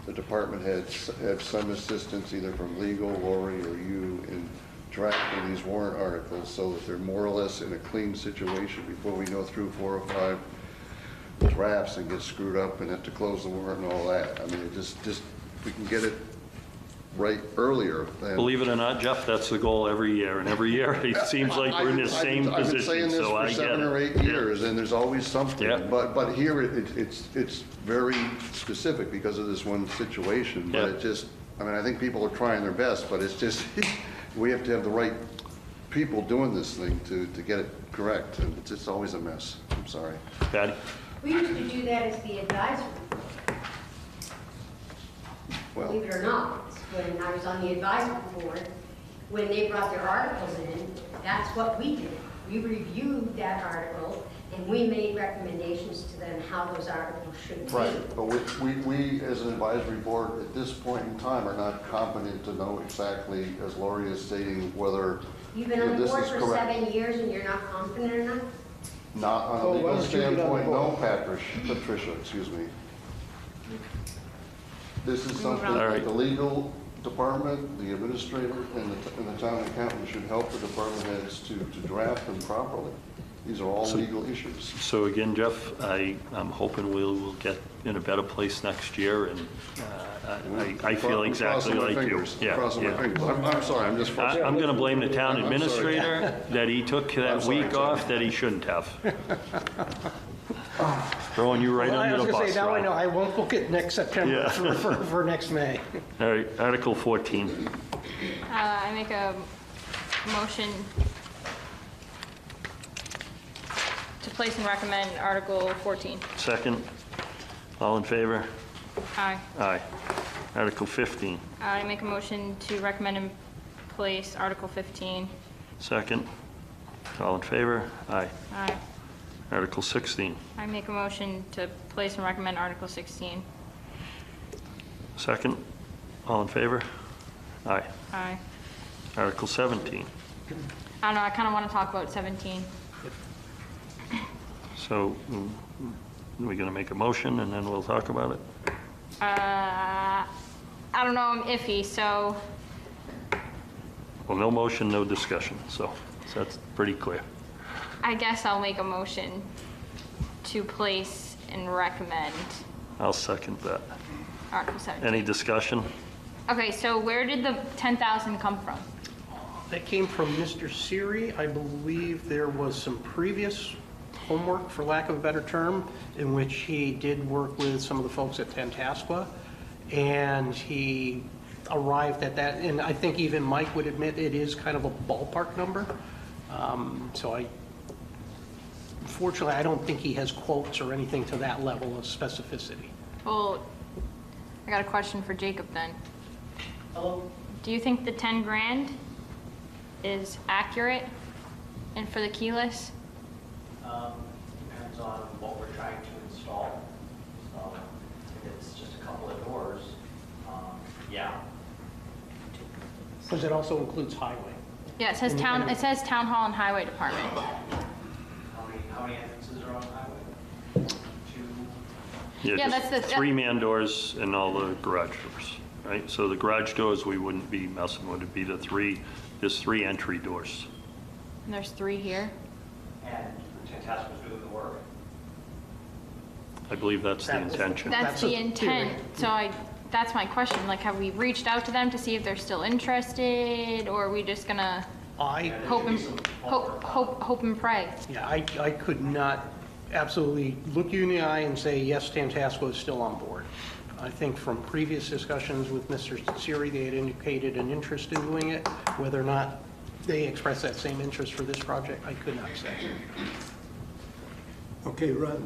the department heads have some assistance either from legal, Lori, or you in drafting these warrant articles so that they're more or less in a clean situation before we go through 4 or 5 drafts and get screwed up and have to close the warrant and all that. I mean, it just we can get it right earlier than. Believe it or not, Jeff, that's the goal every year, and every year it seems like we're in the same I've been saying position, this so I for get it. 7 or 8 Yeah. years, and there's always something. Yeah. But here, it's very specific because of this one situation. But Yeah. it just, I mean, I think people are trying their best, but it's just, we have to have the right people doing this thing to get it correct, and it's just always a mess. I'm sorry. Patty? We used to do that as the advisory, Well, believe it or not. When I was on the advisory board, when they brought their articles in, that's what we did. We reviewed that article, and we made recommendations to them how those articles should be. right, but we, as an advisory board, at this point in time, are not competent to know exactly, as Lori is stating, whether You've been on the this board is for correct. 7 years, and you're not confident enough? Not on a Oh, why legal don't you get on the standpoint, no, board? Patricia, excuse me. This is Move something on. All right. that the legal department, the administrator, and the town accountant should help the department heads to draft them properly. These are all legal issues. So again, Jeff, I'm hoping we'll get in a better place next year, and I feel I'm exactly crossing my like you. fingers. Yeah, Crossing my yeah. fingers. I'm sorry, I'm just I'm frustrated. going to blame the town I'm sorry. administrator that he took that sorry, week Jeff. off that he shouldn't have. Throwing you right Well, I under was the going to bus, say, now I know, Rob. I won't book it next September Yeah. for next May. All right, Article 14. I make a motion to place and recommend Article 14. Second. All in favor? Aye. Aye. Article 15. I make a motion to recommend and place Article 15. Second. All in favor? Aye. Aye. Article 16. I make a motion to place and recommend Article 16. Second. All in favor? Aye. Aye. Article 17. I don't know, I kind of want to talk about 17. So we're going to make a motion and then we'll talk about it? I don't know, I'm iffy, so Well, no motion, no discussion, so that's pretty clear. I guess I'll make a motion to place and recommend I'll second that. Article 17. Any discussion? Okay, so where did the 10,000 come from? That came from Mr. Siri. I believe there was some previous homework, for lack of a better term, in which he did work with some of the folks at Tantasqua, and he arrived at that, and I think even Mike would admit it is kind of a ballpark number. So unfortunately, I don't think he has quotes or anything to that level of specificity. Well, I got a question for Jacob then. Hello? Do you think the 10 grand is accurate? And for the keyless? Depends on what we're trying to install. So if it's just a couple of doors, yeah. Because it also includes highway. Yeah, it says town hall and highway department. How many entrances are on the highway? Two. Yeah, Yeah, just that's the- three-man doors and all the garage doors, right? So the garage doors, we wouldn't be messing with, it'd be there's three entry doors. And there's 3 here. And Tantasco's doing the work. I believe that's the intention. That's That's the a intent. theory. So that's my question. Like, have we reached out to them to see if they're still interested, or are we just gonna hope and pray? Yeah, I could not absolutely look you in the eye and say, yes, Tantasco is still on board. I think from previous discussions with Mr. Siri, they had indicated an interest in doing it. Whether or not they expressed that same interest for this project, I could not say. Okay, Ron,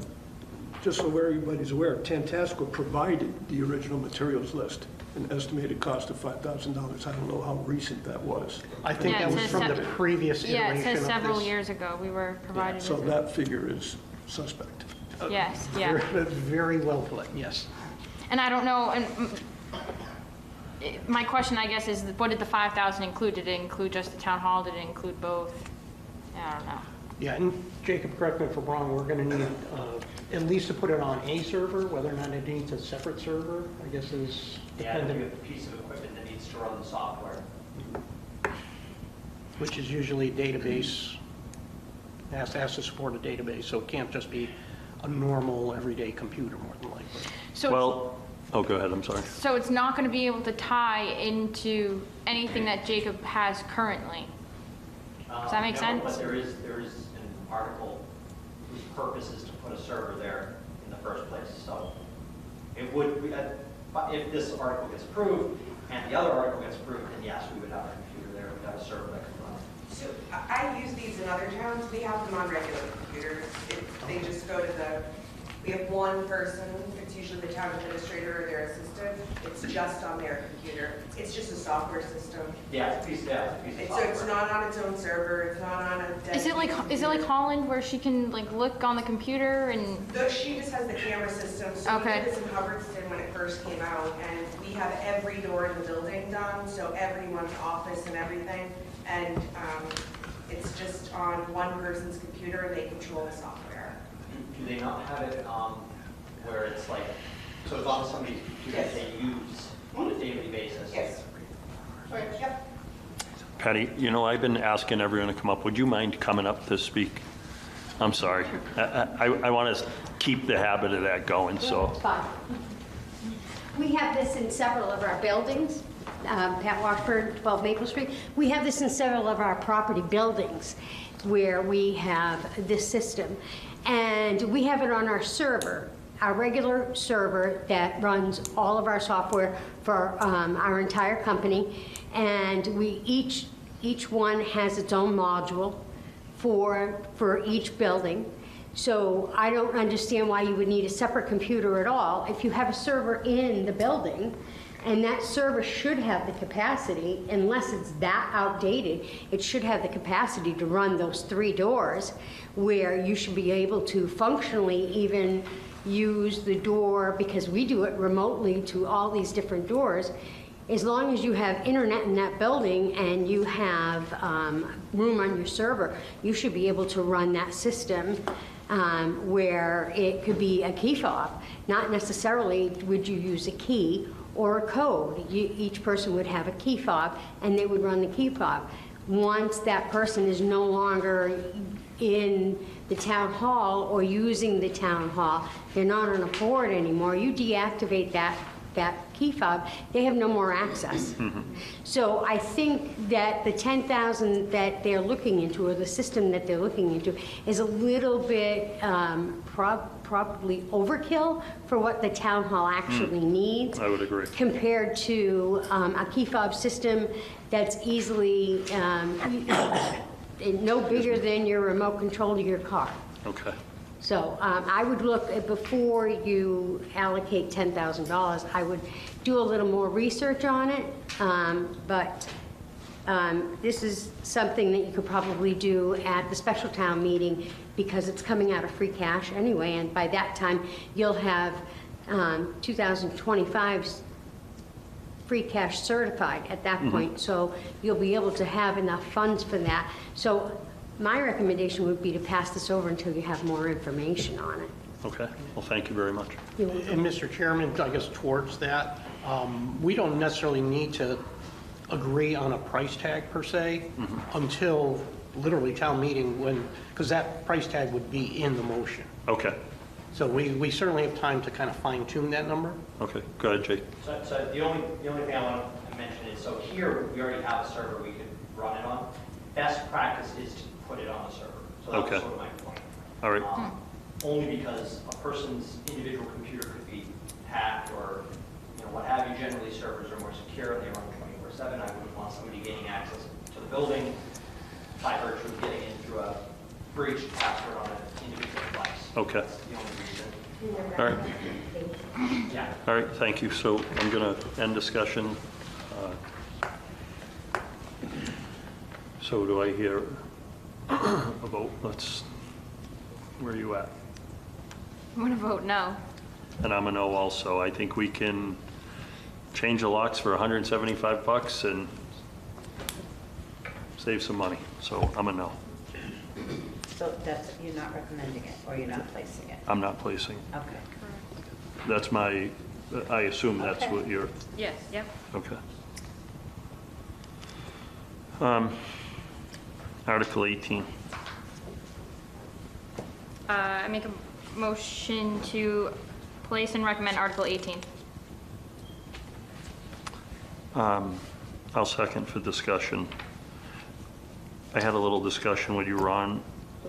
just so everybody's aware, Tantasco provided the original materials list, an estimated cost of $5,000. I don't know how recent that was. I think Yeah, that it was says from the se- previous iteration Yeah, of it this. says several years ago we were provided So with it. that figure is suspect. Yes, yeah. Very well put, yes. And I don't know, and my question, I guess, is what did the 5,000 include? Did it include just the town hall? Did it include both? I don't know. Yeah, and Jacob, correct me if I'm wrong, we're going to need at least to put it on a server, whether or not it needs a separate server, I guess is Yeah, we dependent, have a piece of equipment that needs to run the software. which is usually a database, has to support a database, so it can't just be a normal, everyday computer, more than likely. So, Well, oh, go ahead, I'm sorry. so it's not going to be able to tie into anything that Jacob has currently? Does that make No, sense? But there is an article whose purpose is to put a server there in the first place. So it would, but if this article gets approved and the other article gets approved, then yes, we would have a computer there, we'd have a server that could run it. So I use these in other towns, we have them on regular computers. They just go to we have one person, it's usually the town administrator or their assistant. It's just on their computer. It's just a software system. Yeah, it's a piece of So software. it's not on its own server, it's not on a dedicated Is it like Holland where she can like look on the computer and? She just has the camera system, so we Okay. did this in Hubbardston when it first came out, and we have every door in the building done, so everyone's office and everything, and it's just on one person's computer, and they control the software. Do they not have it where it's like, so it's on somebody's computer that they use on a daily basis? Yes. Yep. Patty, you know, I've been asking everyone to come up. Would you mind coming up to speak? I'm sorry. I want to keep the habit of that going, so. It's fine. We have this in several of our buildings. Pat Washburn, 12 Maple Street. We have this in several of our property buildings where we have this system. And we have it on our server, our regular server that runs all of our software for our entire company. And we each one has its own module for each building. So I don't understand why you would need a separate computer at all. If you have a server in the building, and that server should have the capacity, unless it's that outdated, it should have the capacity to run those 3 doors, where you should be able to functionally even use the door, because we do it remotely to all these different doors. As long as you have internet in that building and you have room on your server, you should be able to run that system where it could be a key fob. Not necessarily would you use a key or a code. Each person would have a key fob, and they would run the key fob. Once that person is no longer in the town hall or using the town hall, they're not on a board anymore, you deactivate that key fob, they have no more access. So I think that the 10,000 that they're looking into, or the system that they're looking into, is a little bit probably overkill for what the town hall actually needs. I would agree. Compared to a key fob system that's easily no bigger than your remote control to your car. Okay. So I would look, before you allocate $10,000, I would do a little more research on it, but This is something that you could probably do at the special town meeting because it's coming out of free cash anyway, and by that time, you'll have 2025's free cash certified at that point, so you'll be able to have enough funds for that. So my recommendation would be to pass this over until you have more information on it. Okay, well, thank you very much. And Mr. Chairman, I guess towards that, we don't necessarily need to agree on a price tag per se until literally town meeting when, because that price tag would be in the motion. Okay, So we certainly have time to kind of fine tune that number. okay, go ahead, Jake. So the only thing I want to mention is, so here, we already have a server we could run it on. Best practice is to put it on the server. So that Okay. was sort of my point. All right, Only because a person's individual computer could be hacked or, what have you. Generally, servers are more secure, they run 24/7. I wouldn't want somebody gaining access to the building by virtue of getting in through a breached password on an individual device. okay, That's the only reason. all right. Yeah. All right, thank you. So I'm going to end discussion. So do I hear a vote? Where are you at? I'm gonna vote no. And I'm a no also. I think we can change the locks for $175 and save some money. So I'm a no. So you're not recommending it, or you're not placing it? I'm not placing. Okay. That's I assume that's Okay. what you're, Yes, yep. okay. Article 18. I make a motion to place and recommend Article 18. I'll second for discussion. I had a little discussion with you, Ron,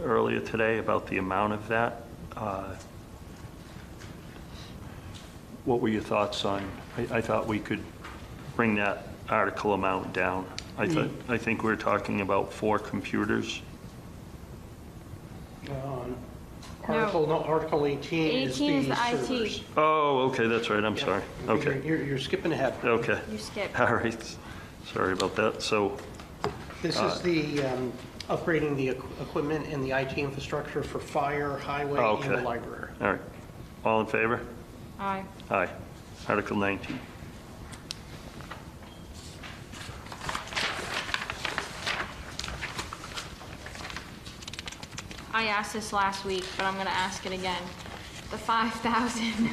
earlier today about the amount of that. What were your thoughts on, I thought we could bring that article amount down. I think we're talking about 4 computers. Article 18 is 18 is the the IT. servers. Oh, okay, that's right, I'm sorry. Okay, You're skipping ahead. okay. You skipped. All right, sorry about that. So, This is the upgrading the equipment and the IT infrastructure for fire, highway, and the Okay. library. all right, all in favor? Aye. Aye. Article 19. I asked this last week, but I'm gonna ask it again. The 5,000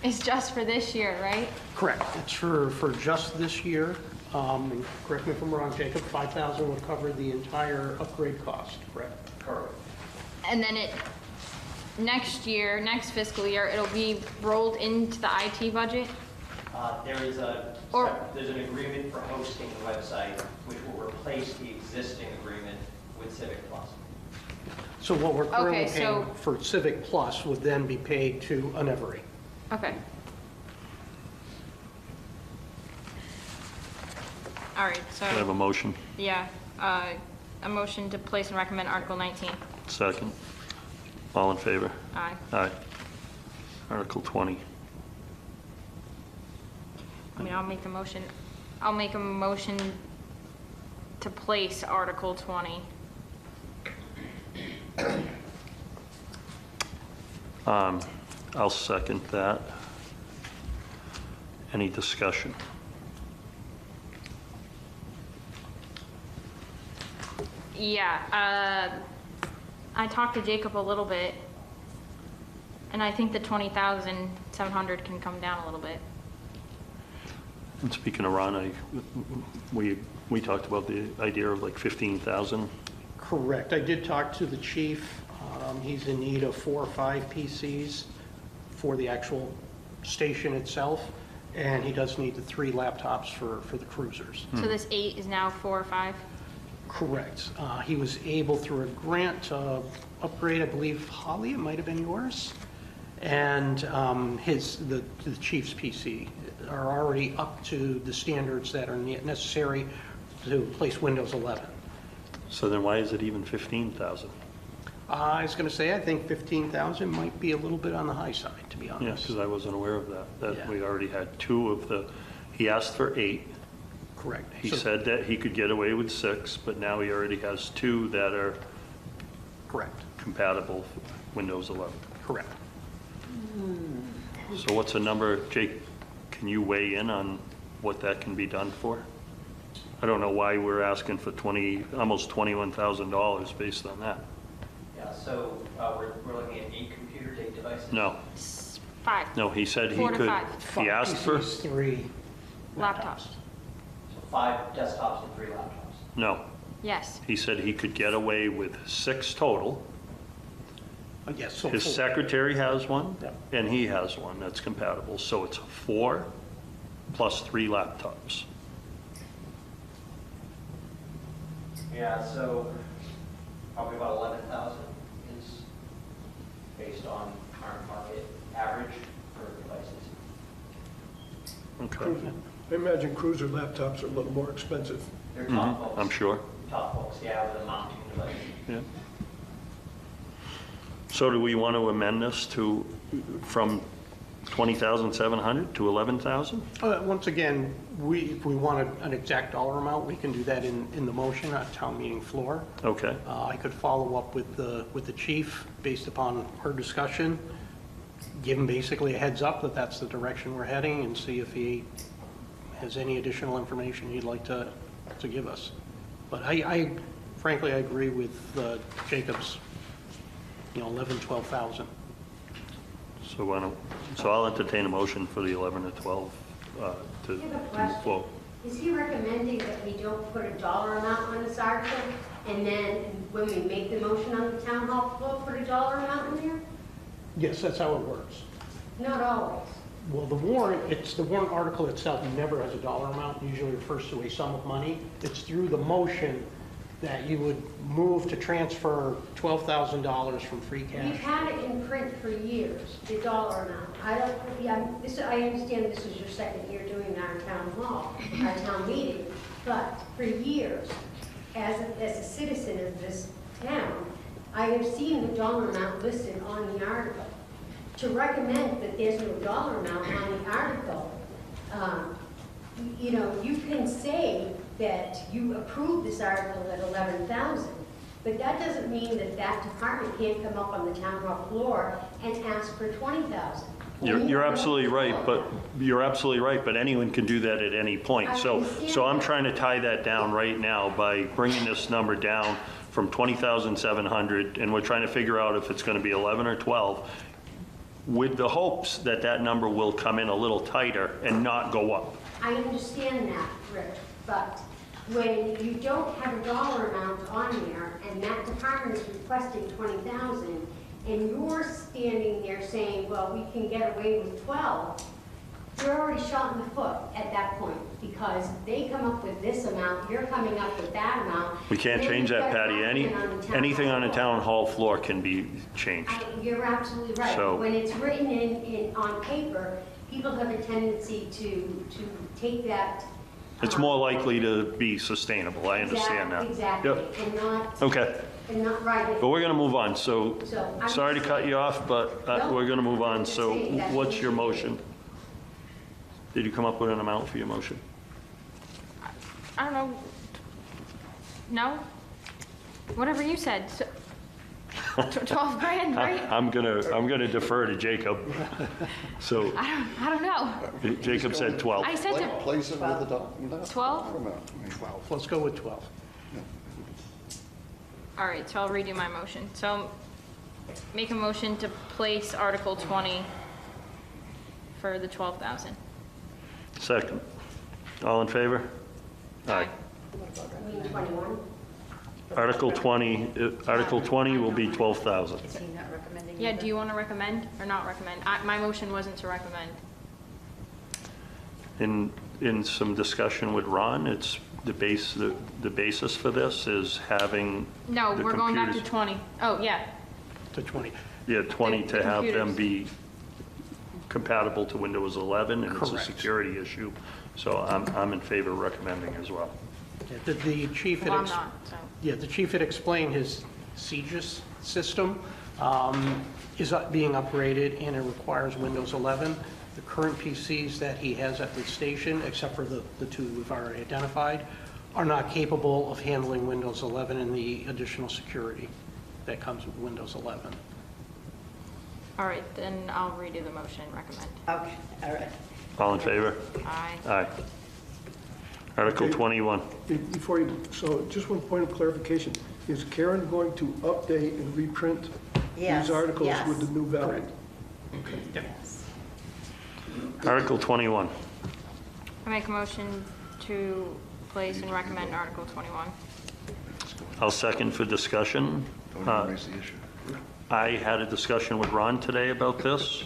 is just for this year, right? Correct. It's for just this year. And correct me if I'm wrong, Jacob, 5,000 would cover the entire upgrade cost, correct? Correct. And then next year, next fiscal year, it'll be rolled into the IT budget? There's an agreement for hosting the website, which will replace the existing agreement with Civic Plus. So what we're currently Okay, so- paying for Civic Plus would then be paid to an Every. Okay. All right, Do I have a so, motion? yeah, a motion to place and recommend Article 19. Second. All in favor? Aye. Aye. Article 20. I mean, I'll make the motion. I'll make a motion to place Article 20. I'll second that. Any discussion? Yeah, I talked to Jacob a little bit, and I think the 20,700 can come down a little bit. And speaking of Ron, we talked about the idea of like 15,000. Correct. I did talk to the chief. He's in need of 4 or 5 PCs for the actual station itself, and he does need the 3 laptops for the cruisers. So this 8 is now 4 or 5? Correct. He was able, through a grant, to upgrade, I believe, Holly, it might have been yours, and the chief's PC are already up to the standards that are necessary to place Windows 11. So then why is it even 15,000? I was going to say, I think 15,000 might be a little bit on the high side, to be Yeah, honest. because I wasn't aware of that Yeah. we already had 2 of the, he asked for 8, Correct. He So- said that he could get away with 6, but now he already has 2 that are Correct, compatible with Windows 11. correct. So what's the number, Jake, can you weigh in on what that can be done for? I don't know why we're asking for almost $21,000 based on that. Yeah, so we're looking at 8 computer date devices? No, 5 no, he said he 4 to could, 5 he asked for, PCs, 3 laptops. So 5 desktops and 3 laptops? no, Yes. he said he could get away with 6 total. Yes, so His 4. secretary has one, Yep. and he has one that's compatible, so it's 4 plus 3 laptops. Yeah, so probably about 11,000 is based on current market average for devices. Okay, Cruiser. I imagine cruiser laptops are a little more expensive. They're top folks. I'm sure. Top folks, yeah, with a mounting device. Yeah. So do we want to amend this from 20,700 to 11,000? Once again, if we want an exact dollar amount, we can do that in the motion on town meeting floor. Okay, I could follow up with the chief based upon her discussion, give him basically a heads up that that's the direction we're heading, and see if he has any additional information he'd like to give us. But frankly, I agree with Jacob's, 11, 12,000. so I'll entertain a motion for the 11 to 12 to I have a move question. forward. Is he recommending that we don't put a dollar amount on this article, and then when we make the motion on the town hall floor, put a dollar amount in there? Yes, that's how it works. Not always. Well, the warrant article itself never has a dollar amount, usually refers to a sum of money. It's through the motion that you would move to transfer $12,000 from free We've cash. had it in print for years, the dollar amount. I understand this is your second year doing our town hall, our town meeting, but for years, as a citizen of this town, I have seen the dollar amount listed on the article. To recommend that there's no dollar amount on the article, you can say that you approve this article at 11,000, but that doesn't mean that that department can't come up on the town hall floor and ask for 20,000. You're absolutely right, but anyone can do that at any point. So I'm trying to tie that down right now by bringing this number down from 20,700, and we're trying to figure out if it's going to be 11 or 12, with the hopes that that number will come in a little tighter and not go up. I understand that, Rick, but when you don't have a dollar amount on there, and that department is requesting 20,000, and you're standing there saying, well, we can get away with 12, you're already shot in the foot at that point, because they come up with this amount, you're coming up with that amount. We can't then change you've that, got Patty. nothing on Anything on the town hall a floor. town hall floor can be changed. You're absolutely right. So- When it's written on paper, people have a tendency to take that. It's more likely to be sustainable, I understand that. Exactly, Yep. and not, Okay, and not right. but we're going to move on, so, So, I'm sorry to just cut saying- you off, but No, we're going to move on. I'm just So saying that's what's what your you should do. motion? Did you come up with an amount for your motion? I don't know. No? Whatever you said. 12 grand, right? I'm gonna defer to Jacob. So I don't know. Jacob said 12. I said to Place it with the dollar. 12? 12, let's go with 12. All right, so I'll redo my motion. So make a motion to place Article 20 for the 12,000. Second. All in favor? Aye. I mean, 21. Article 20 will be 12,000. Is he not recommending? Yeah, either? do you want to recommend or not recommend? My motion wasn't to recommend. In some discussion with Ron, it's the basis for this is having No, the we're going back to computers- 20. Oh, yeah. To 20. Yeah, 20 The to have them computers. be compatible to Windows 11, and it's a Correct. security issue. So I'm in favor of recommending as well. Yeah, the chief had Well, I'm not, so. Yeah, the chief had explained his CGIS system is being upgraded, and it requires Windows 11. the current PCs that he has at the station, except for the two we've already identified, are not capable of handling Windows 11 and the additional security that comes with Windows 11. All right, then I'll redo the motion and recommend. Okay, all right. All in favor? Aye. Aye. Article Okay. 21. Before you, so just one point of clarification. Is Karen going to update and reprint Yes, these articles yes. with the new value? Yes. Article 21. I make a motion to place and recommend Article 21. I'll second for discussion. Raise the issue. I had a discussion with Ron today about this.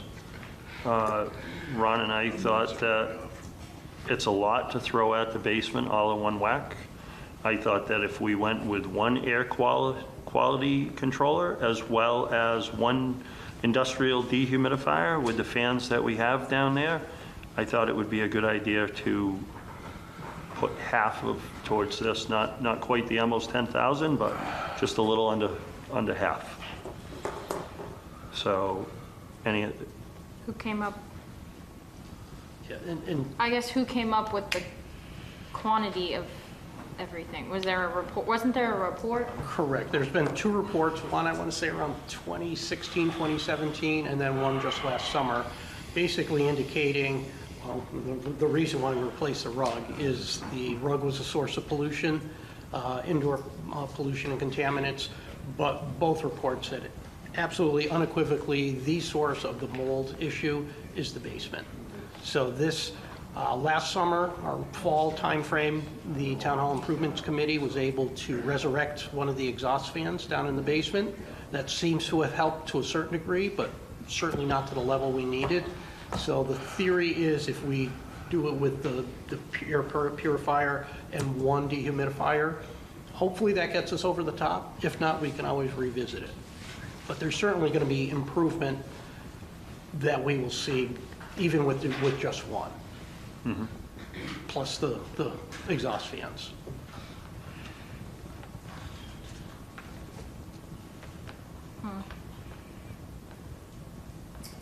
Ron and I thought that it's a lot to throw at the basement all in one whack. I thought that if we went with one air quality controller as well as one industrial dehumidifier with the fans that we have down there, I thought it would be a good idea to put half of towards this, not quite the almost 10,000, but just a little under half. So, Who came up, Yeah, and I guess who came up with the quantity of everything? Was there a report, wasn't there a report? correct. There's been two reports, one I want to say around 2016, 2017, and then one just last summer, basically indicating, well, the reason why we replaced the rug is the rug was a source of pollution, indoor pollution and contaminants, but both reports said absolutely unequivocally the source of the mold issue is the basement. So this last summer, our fall timeframe, the Town Hall Improvements Committee was able to resurrect one of the exhaust fans down in the basement. That seems to have helped to a certain degree, but certainly not to the level we needed. So the theory is if we do it with the air purifier and one dehumidifier, hopefully that gets us over the top. If not, we can always revisit it. But there's certainly going to be improvement that we will see even with just one. Plus the exhaust fans.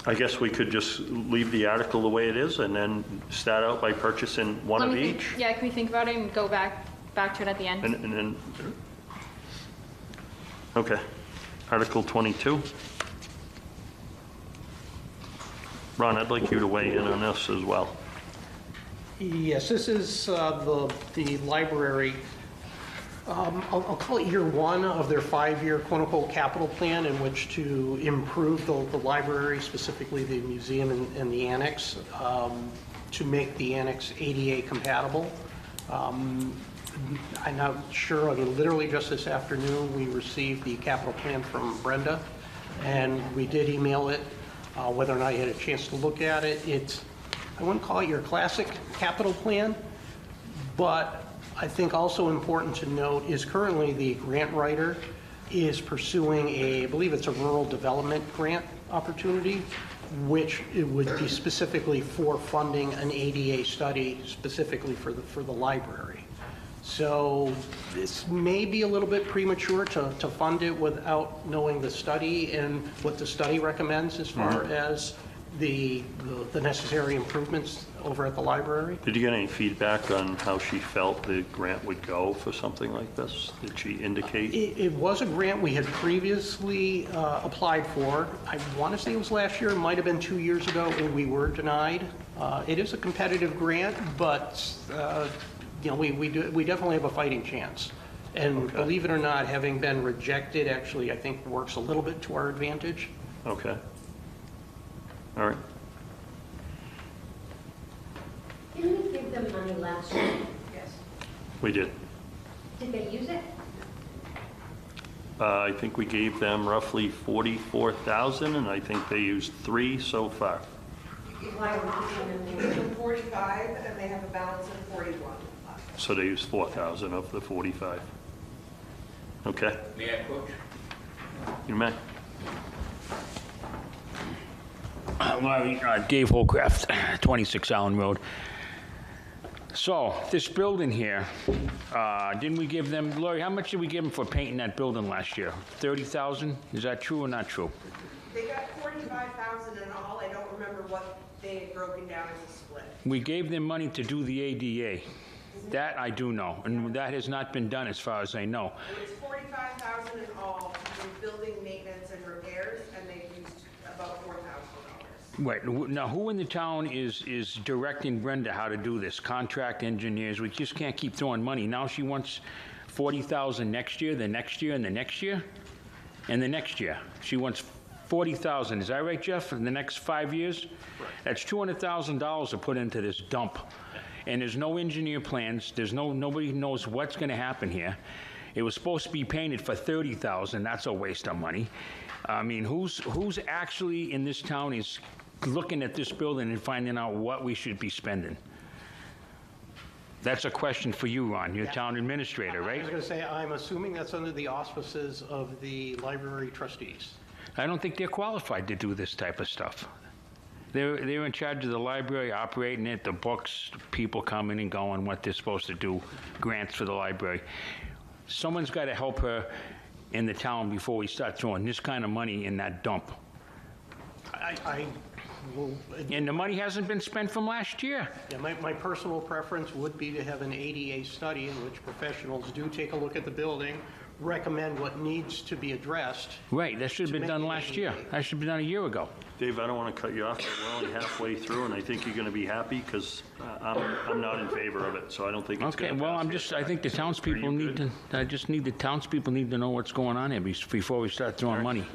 I guess we could just leave the article the way it is and then start out by purchasing one of each. Yeah, can we think about it and go back to it at the end? And then, okay. Article 22. Ron, I'd like you to weigh in on this as well. Yes, this is the library. I'll call it year one of their 5-year quote-unquote capital plan in which to improve the library, specifically the museum and the annex, to make the annex ADA compatible. I'm not sure, I mean, literally just this afternoon, we received the capital plan from Brenda, and we did email it. Whether or not you had a chance to look at it, I wouldn't call it your classic capital plan, but I think also important to note is currently the grant writer is pursuing I believe it's a rural development grant opportunity, which it would be specifically for funding an ADA study specifically for the library. So this may be a little bit premature to fund it without knowing the study and what the study recommends as far as the necessary improvements over at the library. Did you get any feedback on how she felt the grant would go for something like this? Did she indicate? It was a grant we had previously applied for. I want to say it was last year, it might have been 2 years ago, and we were denied. It is a competitive grant, but you know, we definitely have a fighting chance. And believe it or not, having been rejected actually, I think, works a little bit to our advantage. Okay. All right. Didn't we give them money last year? Yes. We did. Did they use it? I think we gave them roughly 44,000, and I think they used 3 so far. Why were we You giving give them? them 45, and they have a balance of 41. So they used 4,000 of the 45. Okay, May I, Coach? you may. Larry, Dave Holcraft, 26 Allen Road. So, this building here, didn't we give them, Larry, how much did we give them for painting that building last year? 30,000? Is that true or not true? They got 45,000 in all. I don't remember what they had broken down as a split. We gave them money to do the ADA. That I do know, and that has not been done as far as I know. It was 45,000 in all, in building maintenance and repairs, and they've used about $4,000. Right, now who in the town is directing Brenda how to do this? Contract engineers, we just can't keep throwing money. Now she wants 40,000 next year, the next year, and the next year, and the next year. She wants 40,000, is that right, Jeff, in the next 5 years? Right. That's $200,000 to put into this dump. And there's no engineer plans, nobody knows what's gonna happen here. It was supposed to be painted for 30,000, that's a waste of money. I mean, who's actually in this town is looking at this building and finding out what we should be spending? That's a question for you, Ron, you're town administrator, I right? was going to say, I'm assuming that's under the auspices of the library trustees. I don't think they're qualified to do this type of stuff. They're in charge of the library, operating it, the books, people coming and going, what they're supposed to do, grants for the library. Someone's got to help her in the town before we start throwing this kind of money in that dump. I will, And the money hasn't been spent from last year. yeah, my personal preference would be to have an ADA study in which professionals do take a look at the building, recommend what needs to be addressed. Right, that should have been done last year. That should have been done a year ago. Dave, I don't want to cut you off, but we're only halfway through, and I think you're going to be happy, because I'm not in favor of it, so I don't think it's Okay, going to pass. well, I think the townspeople need to, the townspeople need to know what's going on here before we start throwing money.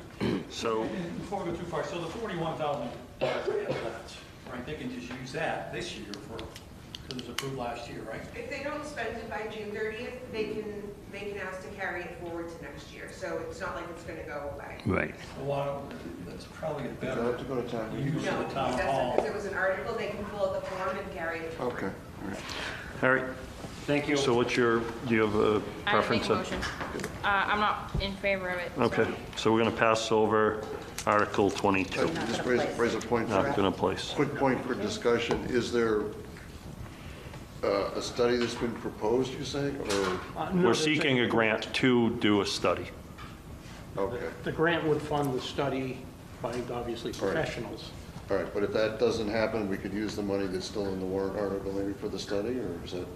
So, And before we go too far, so the $41,000 left, right, they can just use that this year because it was approved last year, right? If they don't spend it by June 30th, they can ask to carry it forward to next year, so it's not like it's gonna go away. Right. Well, that's probably Do I better. have to go to town meeting? Use of No, the town because hall. it was an article, they can pull out the form and carry it forward. Okay, all right. all right. Thank you. So what's do you have a I would make preference? a motion. I'm not in favor of it. so- Okay, so we're going to pass over Article 22. Just raise a point. Not going to place. Quick point for discussion, is there a study that's been proposed, you say, or, No, We're there's seeking a grant to do a study. okay, The grant would fund the study by, obviously, professionals. all right, but if that doesn't happen, we could use the money that's still in the warrant article maybe for the study, or is that,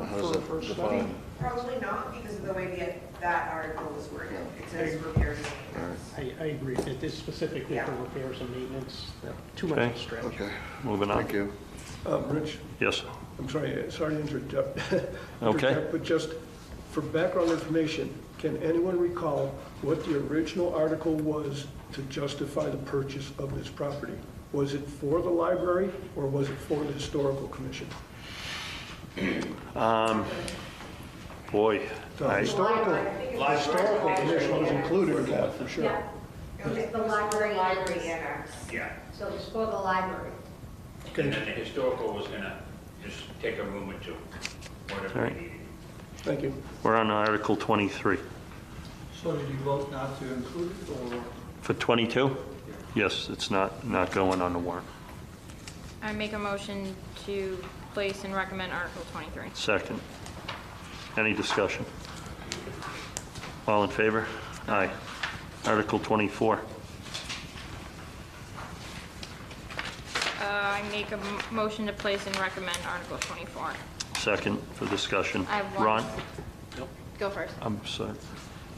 how does for a that study? define? Probably not, because of the way that article was worded. It says repairs and maintenance. I agree, it is specifically for Yeah. repairs and maintenance, too much Okay. of a stretch. Okay, Moving on. thank you. Rich, Yes. I'm sorry to interject. Okay. But just for background information, can anyone recall what the original article was to justify the purchase of this property? Was it for the library, or was it for the historical commission? Boy, The I- historical commission was included in that, for sure. Yeah, It was the library library annex. annex. Yeah. So it's for the library. And then the historical was going to just take a room or two, whatever Right. we needed. Thank you. we're on Article 23. So did you vote not to include it, or? For 22? Yes, it's not going on the warrant. I make a motion to place and recommend Article 23. Second. Any discussion? All in favor? Aye. Article 24. I make a motion to place and recommend Article 24. Second for discussion. I have one. Ron? Go first. I'm sorry.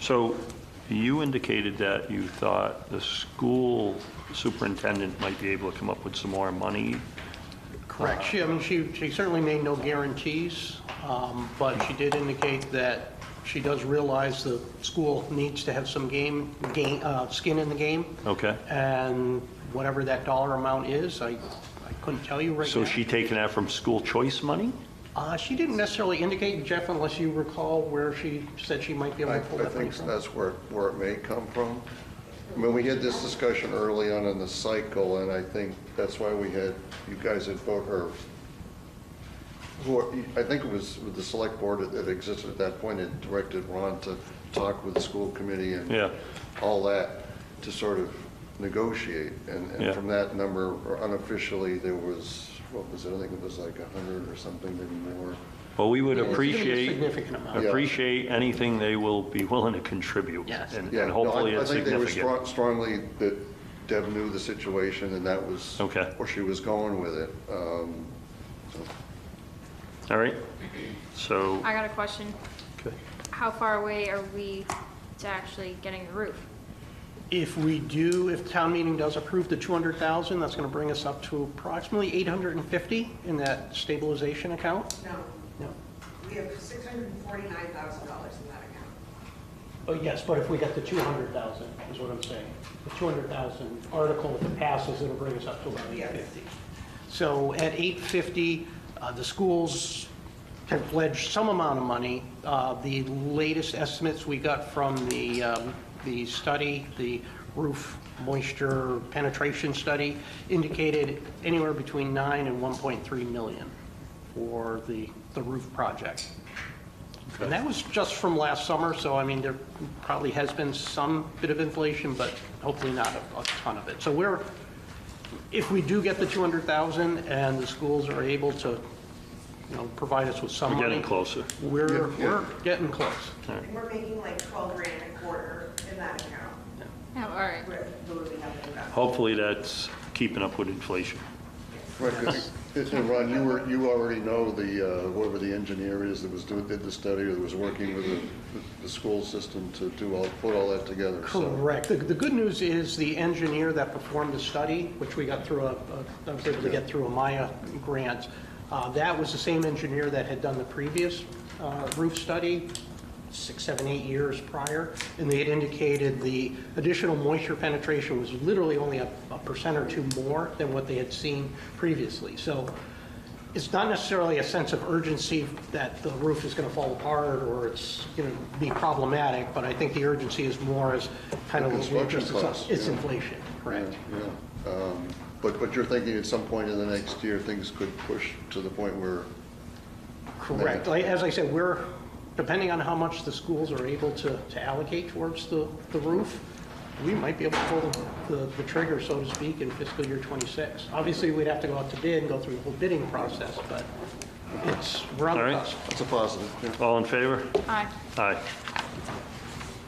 So you indicated that you thought the school superintendent might be able to come up with some more money. Correct. She certainly made no guarantees, but she did indicate that she does realize the school needs to have some skin in the game, Okay? and whatever that dollar amount is, I couldn't tell you right now. So she taking that from school choice money? She didn't necessarily indicate, Jeff, unless you recall where she said she might be able I to pull that money think from. that's where it may come from. I mean, we had this discussion early on in the cycle, and I think that's why you guys had voted, I think it was with the select board that existed at that point, and directed Ron to talk with the school committee and Yeah. all that to sort of negotiate. Yeah. And from that number, or unofficially, there was, what was it? I think it was like 100 or something, maybe more. Well, we would It's gonna be a appreciate significant amount. appreciate anything they will be willing to contribute. Yes. And Yeah, hopefully no, it's I think they were significant. strongly that Deb knew the situation, and that was Okay. where she was going with it. All right, so, I got a question. okay. How far away are we to actually getting the roof? If town meeting does approve the 200,000, that's going to bring us up to approximately 850 in that stabilization account? No, No. we have $649,000 in that account. Oh, yes, but if we get the 200,000, is what I'm saying. The 200,000 article, if it passes, it'll bring us up to about 850. So at 850, the schools have pledged some amount of money. The latest estimates we got from the study, the roof moisture penetration study, indicated anywhere between 9 and 1.3 million for the roof project. And that was just from last summer, so I mean, there probably has been some bit of inflation, but hopefully not a ton of it. So if we do get the 200,000 and the schools are able to, provide us with some money. We're getting closer. We're getting close. And we're making like 12 grand a quarter in that account. Oh, all right. With the movie having invested. Hopefully that's keeping up with inflation. Right, 'cause- and Ron, you already know whoever the engineer is that did the study or that was working with the school system to put all that together. so. Correct. The good news is the engineer that performed the study, which we got through I was able to get through a Maya grant, that was the same engineer that had done the previous roof study 6, 7, 8 years prior, and they had indicated the additional moisture penetration was literally only a percent or two more than what they had seen previously. So it's not necessarily a sense of urgency that the roof is going to fall apart or it's going to be problematic, but I think the urgency is more as kind of Construction costs, it's yeah. inflation, correct? Yeah. But you're thinking at some point in the next year, things could push to the point where. Correct. As I said, depending on how much the schools are able to allocate towards the roof, we might be able to pull the trigger, so to speak, in fiscal year '26. Obviously, we'd have to go out to bid and go through the whole bidding process, but we're on the All right. cusp. It's a positive. Yeah. All in favor? Aye. Aye.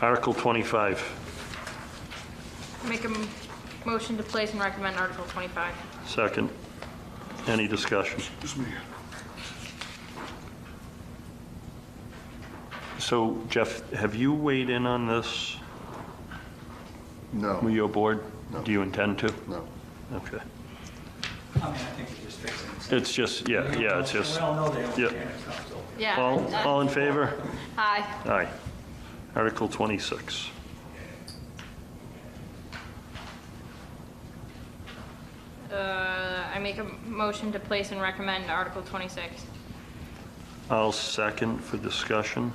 Article 25. Make a motion to place and recommend Article 25. Second. Any discussion? So, Jeff, have you weighed in on this No, with your board? No. Do you intend to? no. Okay. I mean, I think it just fixes it. It's just, yeah, it's just, We all know they don't yeah. care, it's not so. Yeah. all in favor? Aye. Aye. Article 26. I make a motion to place and recommend Article 26. I'll second for discussion.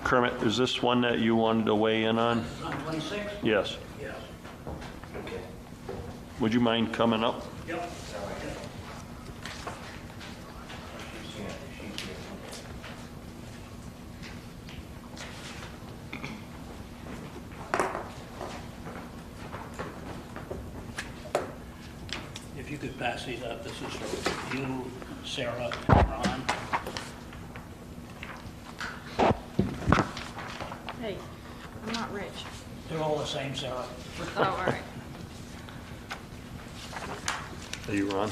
Kermit, is this one that you wanted to weigh in on? On 26? Yes. Yes. Okay. Would you mind coming up? Yep. If you could pass these up, this is for you, Sarah, and Ron. Hey, I'm not rich. They're all the same, Sarah. Oh, all right. Are you Ron?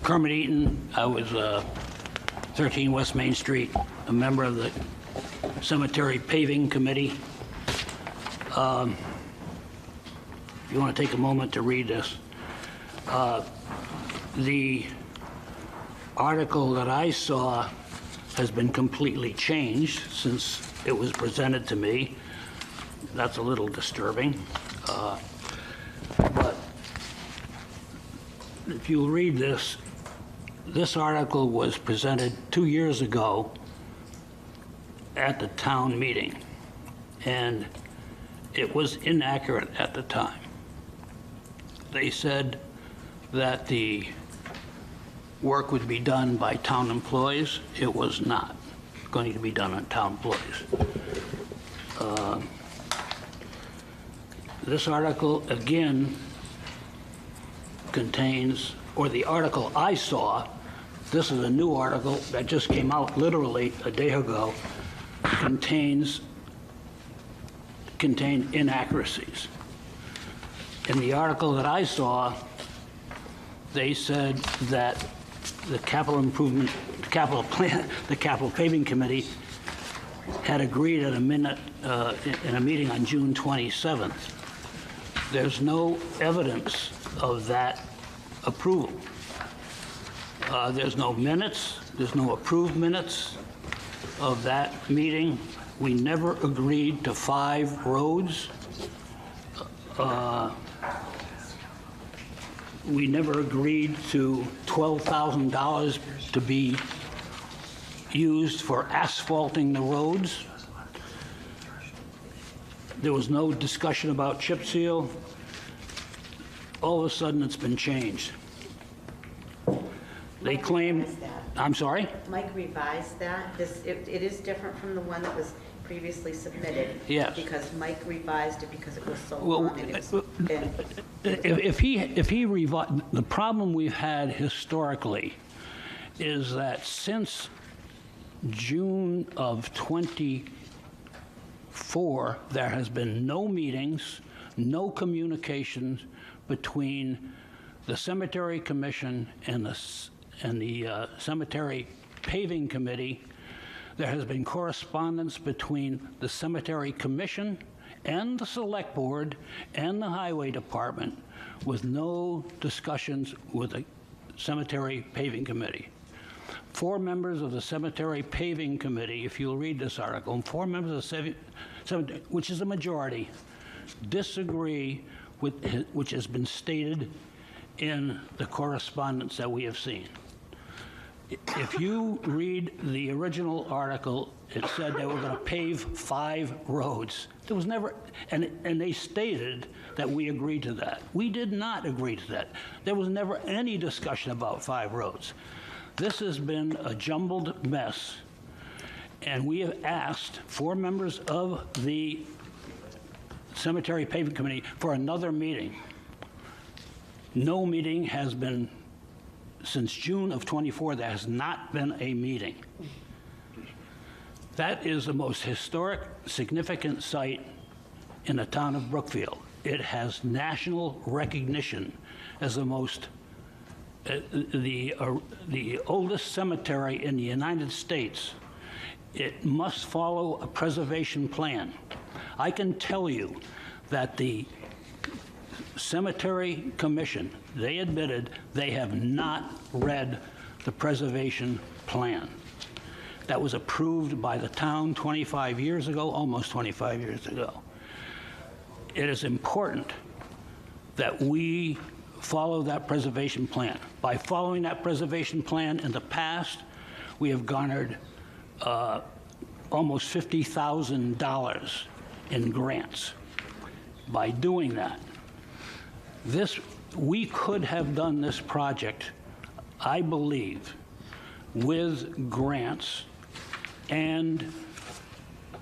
Kermit Eaton, I was 13 West Main Street, a member of the Cemetery Paving Committee. If you want to take a moment to read this. The article that I saw has been completely changed since it was presented to me. That's a little disturbing. But if you read this, this article was presented 2 years ago at the town meeting, and it was inaccurate at the time. They said that the work would be done by town employees. It was not going to be done on town employees. This article, again, contains, or the article I saw This is a new article that just came out literally a day ago, contained inaccuracies. In the article that I saw, they said that the capital paving committee had agreed at a minute in a meeting on June 27th. There's no evidence of that approval. There's no minutes, there's no approved minutes of that meeting. We never agreed to 5 roads. We never agreed to $12,000 to be used for asphalting the roads. There was no discussion about chip seal. All of a sudden, it's been changed. They claim, I'm sorry? Mike revised that. It is different from the one that was previously submitted. Yes. Because Mike revised it because it was so Well, long and it's been. If he revised, the problem we've had historically is that since June of '24, there has been no meetings, no communications between the Cemetery Commission and the Cemetery Paving Committee. There has been correspondence between the Cemetery Commission and the Select Board and the Highway Department with no discussions with the Cemetery Paving Committee. 4 members of the Cemetery Paving Committee, if you'll read this article, and 4 members of the Cemetery, which is a majority, disagree with which has been stated in the correspondence that we have seen. If you read the original article, it said they were going to pave 5 roads. There was never, and they stated that we agreed to that. We did not agree to that. There was never any discussion about 5 roads. This has been a jumbled mess, and we have asked 4 members of the Cemetery Paving Committee for another meeting. No meeting has been, since June of '24, there has not been a meeting. That is the most historic, significant site in the town of Brookfield. It has national recognition as the most, the oldest cemetery in the United States. It must follow a preservation plan. I can tell you that the Cemetery Commission, they admitted they have not read the preservation plan that was approved by the town 25 years ago, almost 25 years ago. It is important that we follow that preservation plan. By following that preservation plan in the past, we have garnered almost $50,000 in grants. By doing that, we could have done this project, I believe, with grants and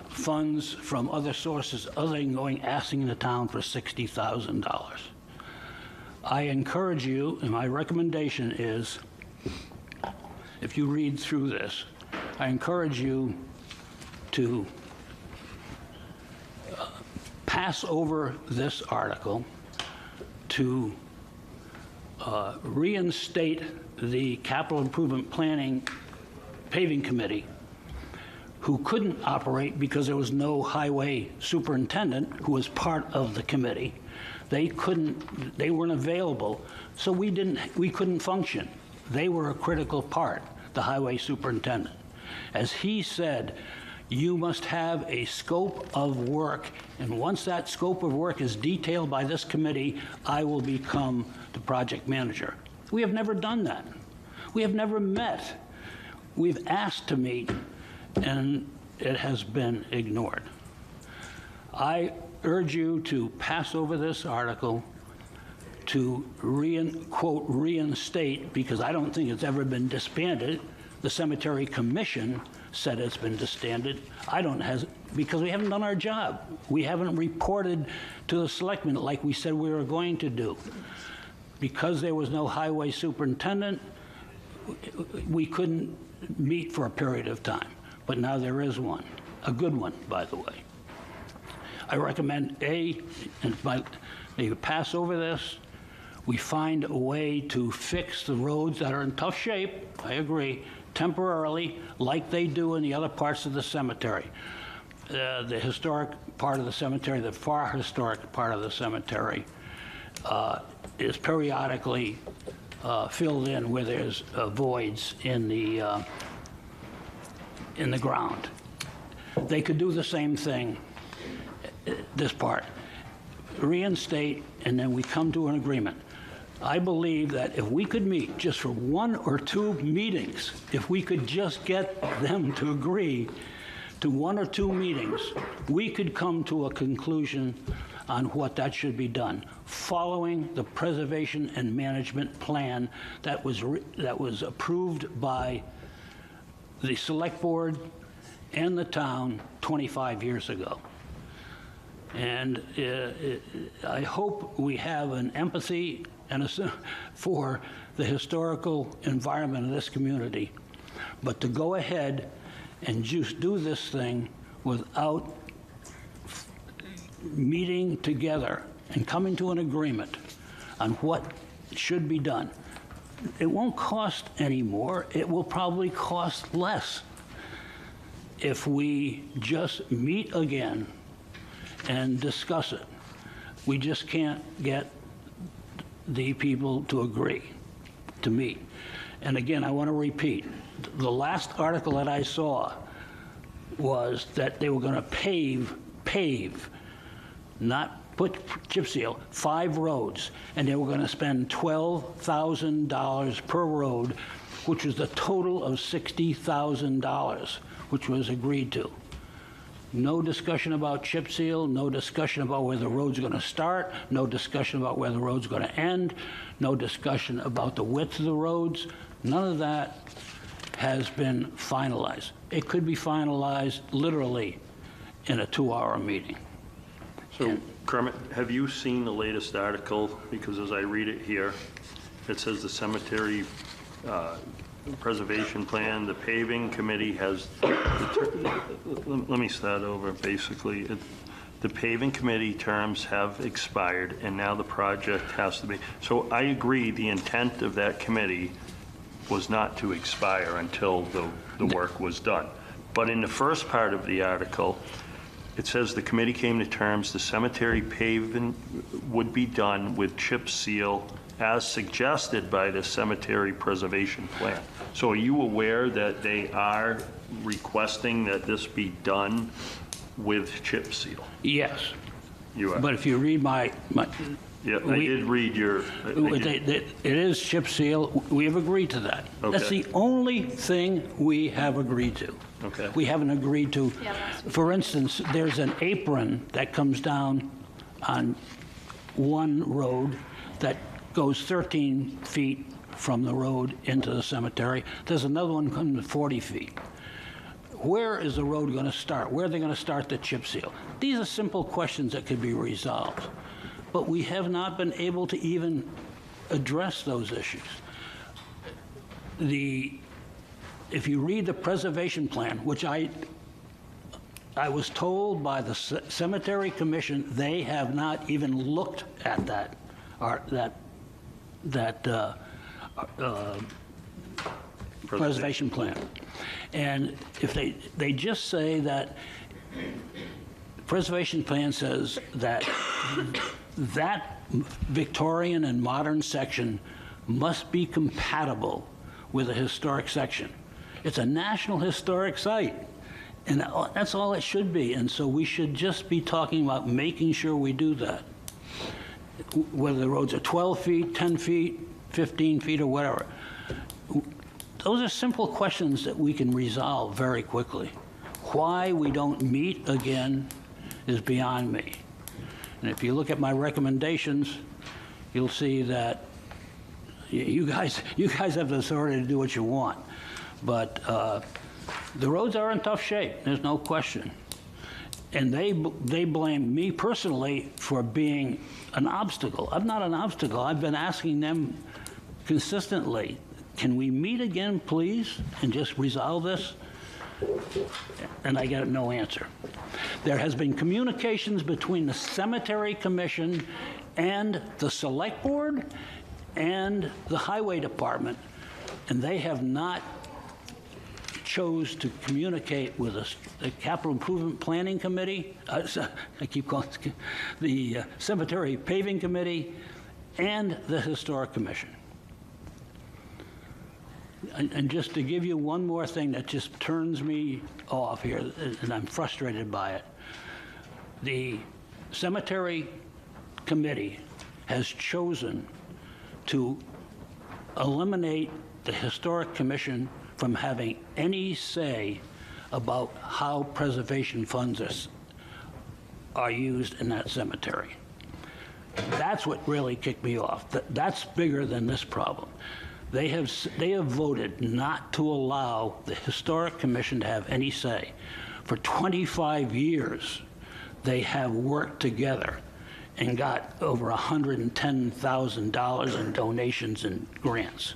funds from other sources other than asking the town for $60,000. I encourage you, and my recommendation is, if you read through this, I encourage you to pass over this article, to reinstate the Capital Improvement Planning Paving Committee, who couldn't operate because there was no highway superintendent who was part of the committee. They weren't available, so we couldn't function. They were a critical part, the highway superintendent. As he said, you must have a scope of work, and once that scope of work is detailed by this committee, I will become the project manager. We have never done that. We have never met. We've asked to meet, and it has been ignored. I urge you to pass over this article, to quote, reinstate, because I don't think it's ever been disbanded. The Cemetery Commission said it's been disbanded. Because we haven't done our job. We haven't reported to the selectmen like we said we were going to do. Because there was no highway superintendent, we couldn't meet for a period of time, but now there is one, a good one, by the way. I recommend they pass over this, we find a way to fix the roads that are in tough shape, I agree, temporarily, like they do in the other parts of the cemetery. The historic part of the cemetery, the far historic part of the cemetery, is periodically filled in where there's voids in the ground. They could do the same thing, this part, reinstate, and then we come to an agreement. I believe that if we could meet just for 1 or 2 meetings, if we could just get them to agree to 1 or 2 meetings, we could come to a conclusion on what that should be done, following the preservation and management plan that was approved by the select board and the town 25 years ago. And I hope we have an empathy for the historical environment of this community. But to go ahead and just do this thing without meeting together and coming to an agreement on what should be done, it won't cost any more. It will probably cost less if we just meet again and discuss it. We just can't get the people to agree to meet. And again, I want to repeat, the last article that I saw was that they were going to pave, not put chip seal, 5 roads, and they were going to spend $12,000 per road, which was the total of $60,000, which was agreed to. No discussion about chip seal, no discussion about where the road's going to start, no discussion about where the road's going to end, no discussion about the width of the roads. None of that has been finalized. It could be finalized literally in a 2-hour meeting. So, Kermit, have you seen the latest article? Because as I read it here, it says the cemetery preservation plan, the paving committee has, let me start over, basically. The paving committee terms have expired, and now the project has to be, so I agree the intent of that committee was not to expire until the work was done. But in the first part of the article, it says the committee came to terms the cemetery paving would be done with chip seal as suggested by the cemetery preservation plan. So are you aware that they are requesting that this be done with chip seal? Yes. You are? But if you read my Yeah, I did read your... It is chip seal. We have agreed to that. Okay. That's the only thing we have agreed to. Okay. We haven't agreed to, Yeah, last week. for instance, there's an apron that comes down on one road that goes 13 feet from the road into the cemetery. There's another one coming to 40 feet. Where is the road going to start? Where are they going to start the chip seal? These are simple questions that could be resolved. But we have not been able to even address those issues. If you read the preservation plan, which I was told by the Cemetery Commission, they have not even looked at that preservation plan. And if they just say that preservation plan says that that Victorian and modern section must be compatible with a historic section. It's a National Historic Site, and that's all it should be. And so we should just be talking about making sure we do that. Whether the roads are 12 feet, 10 feet, 15 feet, or whatever. Those are simple questions that we can resolve very quickly. Why we don't meet again is beyond me. And if you look at my recommendations, you'll see that you guys have the authority to do what you want. But the roads are in tough shape, there's no question. And they blame me personally for being an obstacle. I'm not an obstacle. I've been asking them consistently, can we meet again, please, and just resolve this? And I got no answer. There has been communications between the Cemetery Commission and the Select Board and the Highway Department, and they have not chose to communicate with us. The Capital Improvement Planning Committee, I keep calling it the Cemetery Paving Committee, and the Historic Commission. And just to give you one more thing that just turns me off here, and I'm frustrated by it, the Cemetery Committee has chosen to eliminate the Historic Commission from having any say about how preservation funds are used in that cemetery. That's what really kicked me off. That's bigger than this problem. They have voted not to allow the Historic Commission to have any say. For 25 years, they have worked together and got over $110,000 in donations and grants.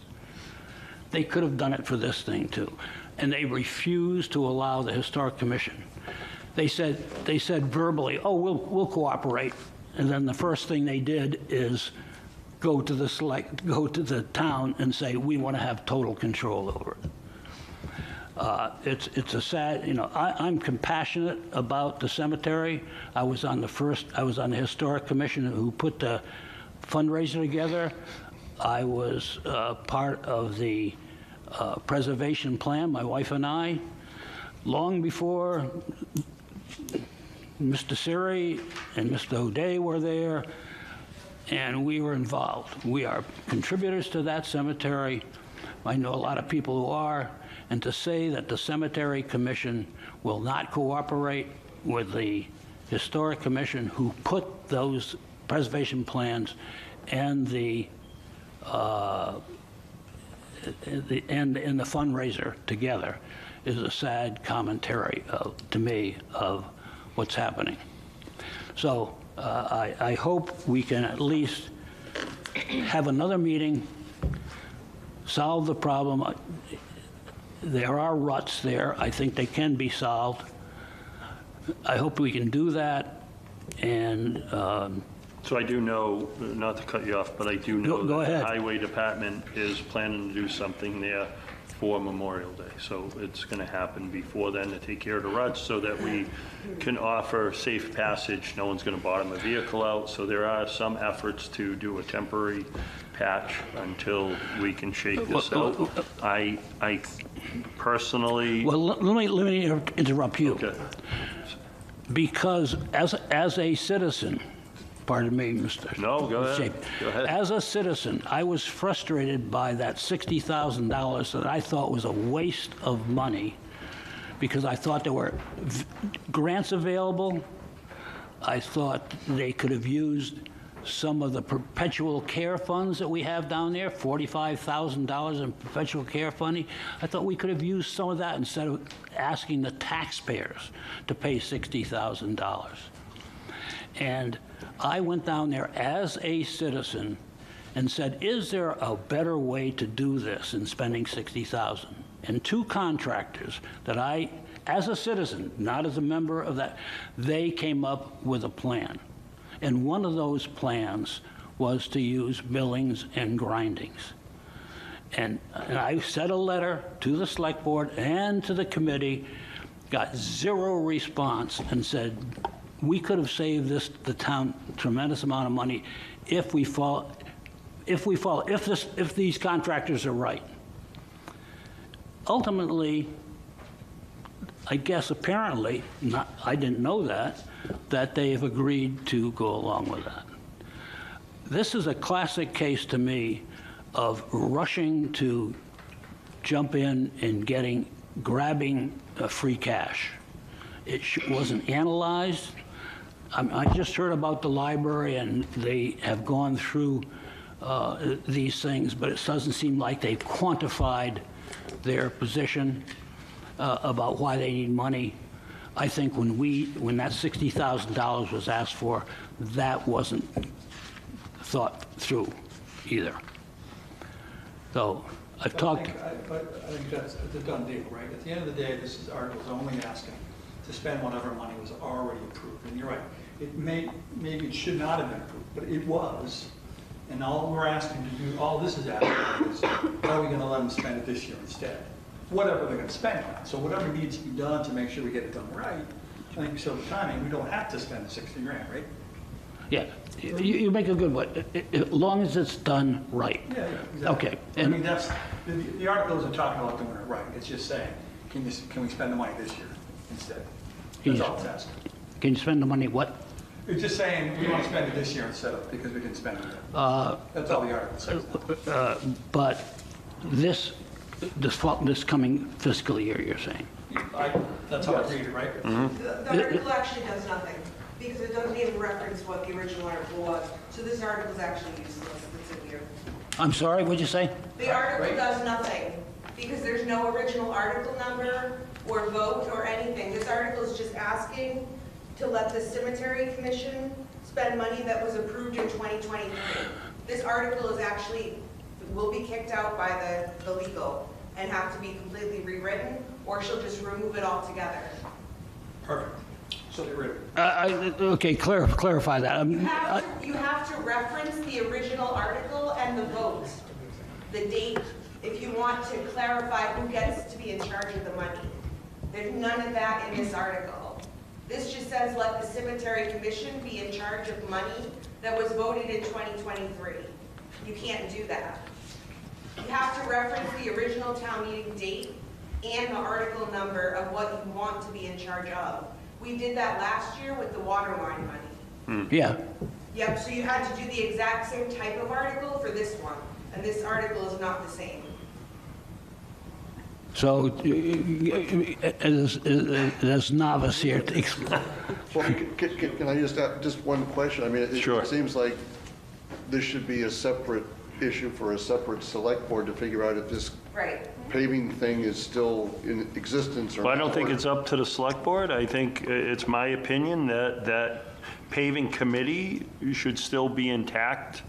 They could have done it for this thing too, and they refused to allow the Historic Commission. They said verbally, "Oh, we'll cooperate," and then the first thing they did is go to the town and say, "We want to have total control over it." It's a sad, I'm compassionate about the cemetery. I was on the Historic Commission who put the fundraiser together. I was part of the preservation plan, my wife and I, long before Mr. Siri and Mr. O'Day were there, and we were involved. We are contributors to that cemetery. I know a lot of people who are, and to say that the Cemetery Commission will not cooperate with the Historic Commission who put those preservation plans and the fundraiser together is a sad commentary to me of what's happening. So I hope we can at least have another meeting, solve the problem. There are ruts there. I think they can be solved. I hope we can do that. And So I do know, not to cut you off, but I do know Go that ahead. the Highway Department is planning to do something there for Memorial Day. So it's going to happen before then to take care of the ruts so that we can offer safe passage. No one's going to bottom a vehicle out. So there are some efforts to do a temporary patch until we can shake this out. I personally... well, let me interrupt you. Okay. Because as a citizen, pardon me, Mr. No, go ahead. Shape. Go ahead. As a citizen, I was frustrated by that $60,000 that I thought was a waste of money because I thought there were grants available. I thought they could have used some of the perpetual care funds that we have down there, $45,000 in perpetual care funding. I thought we could have used some of that instead of asking the taxpayers to pay $60,000. And I went down there as a citizen and said, is there a better way to do this than spending $60,000? And two contractors that I, as a citizen, not as a member of that, they came up with a plan. And one of those plans was to use millings and grindings. And I sent a letter to the Select Board and to the committee, got zero response, and said, we could have saved the town tremendous amount of money if these contractors are right. Ultimately, I guess apparently, I didn't know that they have agreed to go along with that. This is a classic case to me of rushing to jump in and grabbing free cash. It wasn't analyzed. I just heard about the library, and they have gone through these things, but it doesn't seem like they've quantified their position about why they need money. I think when that $60,000 was asked for, that wasn't thought through either. So I've talked, I think that's a done deal, right? At the end of the day, this article is only asking to spend whatever money was already approved. And you're right, maybe it should not have been approved, but it was. And all we're asking to do, all this is asking is, are we gonna let them spend it this year instead? Whatever they're gonna spend it on. So whatever needs to be done to make sure we get it done right, I think so the timing, we don't have to spend the 60 grand, right? yeah, you make a good one, as long as it's done right. Yeah, exactly. Okay, I mean, and, that's, the articles are talking about doing it right. It's just saying, can we spend the money this year instead? That's all it's asking. can you spend the money, what? It's just saying, we want to spend it this year instead of, because we didn't spend it. That's all the article says. But this coming fiscal year, you're saying? That's how I read it, right? The article actually does nothing, because it doesn't even reference what the original article was. So this article is actually useless, it's in here. I'm sorry, what'd you say? The article does nothing, because there's no original article number or vote or anything. This article is just asking to let the cemetery commission spend money that was approved in 2023. This article is actually, will be kicked out by the legal and have to be completely rewritten, or she'll just remove it altogether. Perfect. So get rid of it. Okay, clarify that. You have to reference the original article and the vote, the date, if you want to clarify who gets to be in charge of the money. There's none of that in this article. This just says let the cemetery commission be in charge of money that was voted in 2023. You can't do that. You have to reference the original town meeting date and the article number of what you want to be in charge of. We did that last year with the water line money. Yeah, Yep, so you had to do the exact same type of article for this one, and this article is not the same. so as novice here, Well, can I just ask just one question? I mean, Sure. it seems like this should be a separate issue for a separate select board to figure out if this Right. paving thing is still in existence or not. Well, I don't think it's up to the select board. I think it's my opinion that paving committee should still be intact,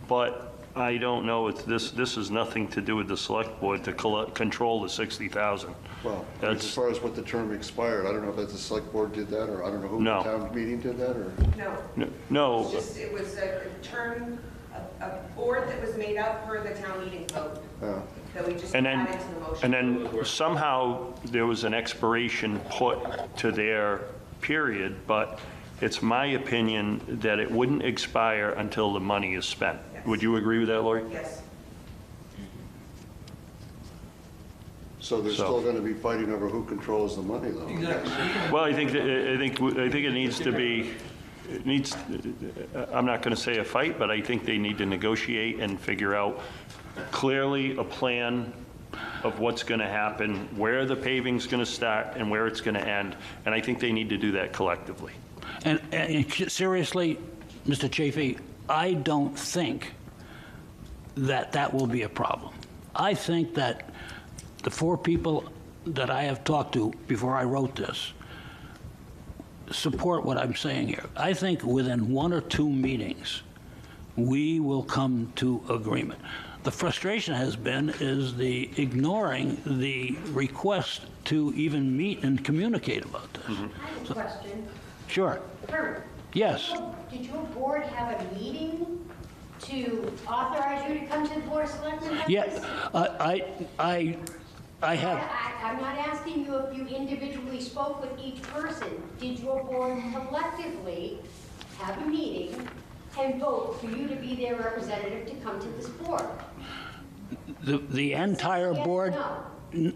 but I don't know, this is nothing to do with the select board to control the 60,000. Well, That's- as far as what the term expired, I don't know if that's the select board did that, or I don't know who No. the town meeting did that, or? No. No, It's just, it was a term, a board that was made up per the town meeting vote, that we just and added to the motion. then somehow there was an expiration put to their period, but it's my opinion that it wouldn't expire until the money is spent. Yes. Would you agree with that, Lori? Yes. So they're So- still going to be fighting over who controls the money, though. Exactly. Well, I think it needs to be, I'm not going to say a fight, but I think they need to negotiate and figure out clearly a plan of what's going to happen, where the paving's going to start and where it's going to end. And I think they need to do that collectively. and seriously, Mr. Chafee, I don't think that will be a problem. I think that the four people that I have talked to before I wrote this support what I'm saying here. I think within 1 or 2 meetings, we will come to agreement. The frustration has been is the ignoring the request to even meet and communicate about this. I have a question. Sure. Kurt, Yes. did your board have a meeting to authorize you to come to the Board of Selectmen? Yeah, I have, I'm not asking you if you individually spoke with each person. Did your board collectively have a meeting and vote for you to be their representative to come to this board? the entire Yes or board, no?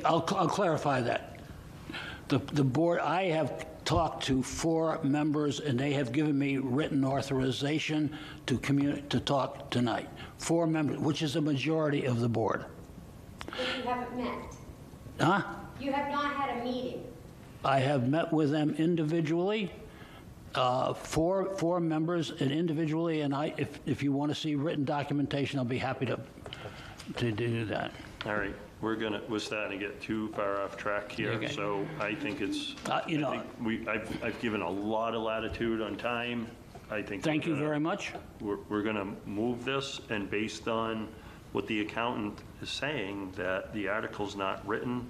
I'll clarify that. The board, I have talked to 4 members, and they have given me written authorization to talk tonight. 4 members, which is a majority of the board. But you haven't met. Huh? You have not had a meeting. I have met with them individually, 4 members and individually, and if you want to see written documentation, I'll be happy to do that. All right, we're starting to get too far off track here, Okay. so I think it's, You know- I've given a lot of latitude on time. I think. Thank you very much. We're going to move this, and based on what the accountant is saying, that the article's not written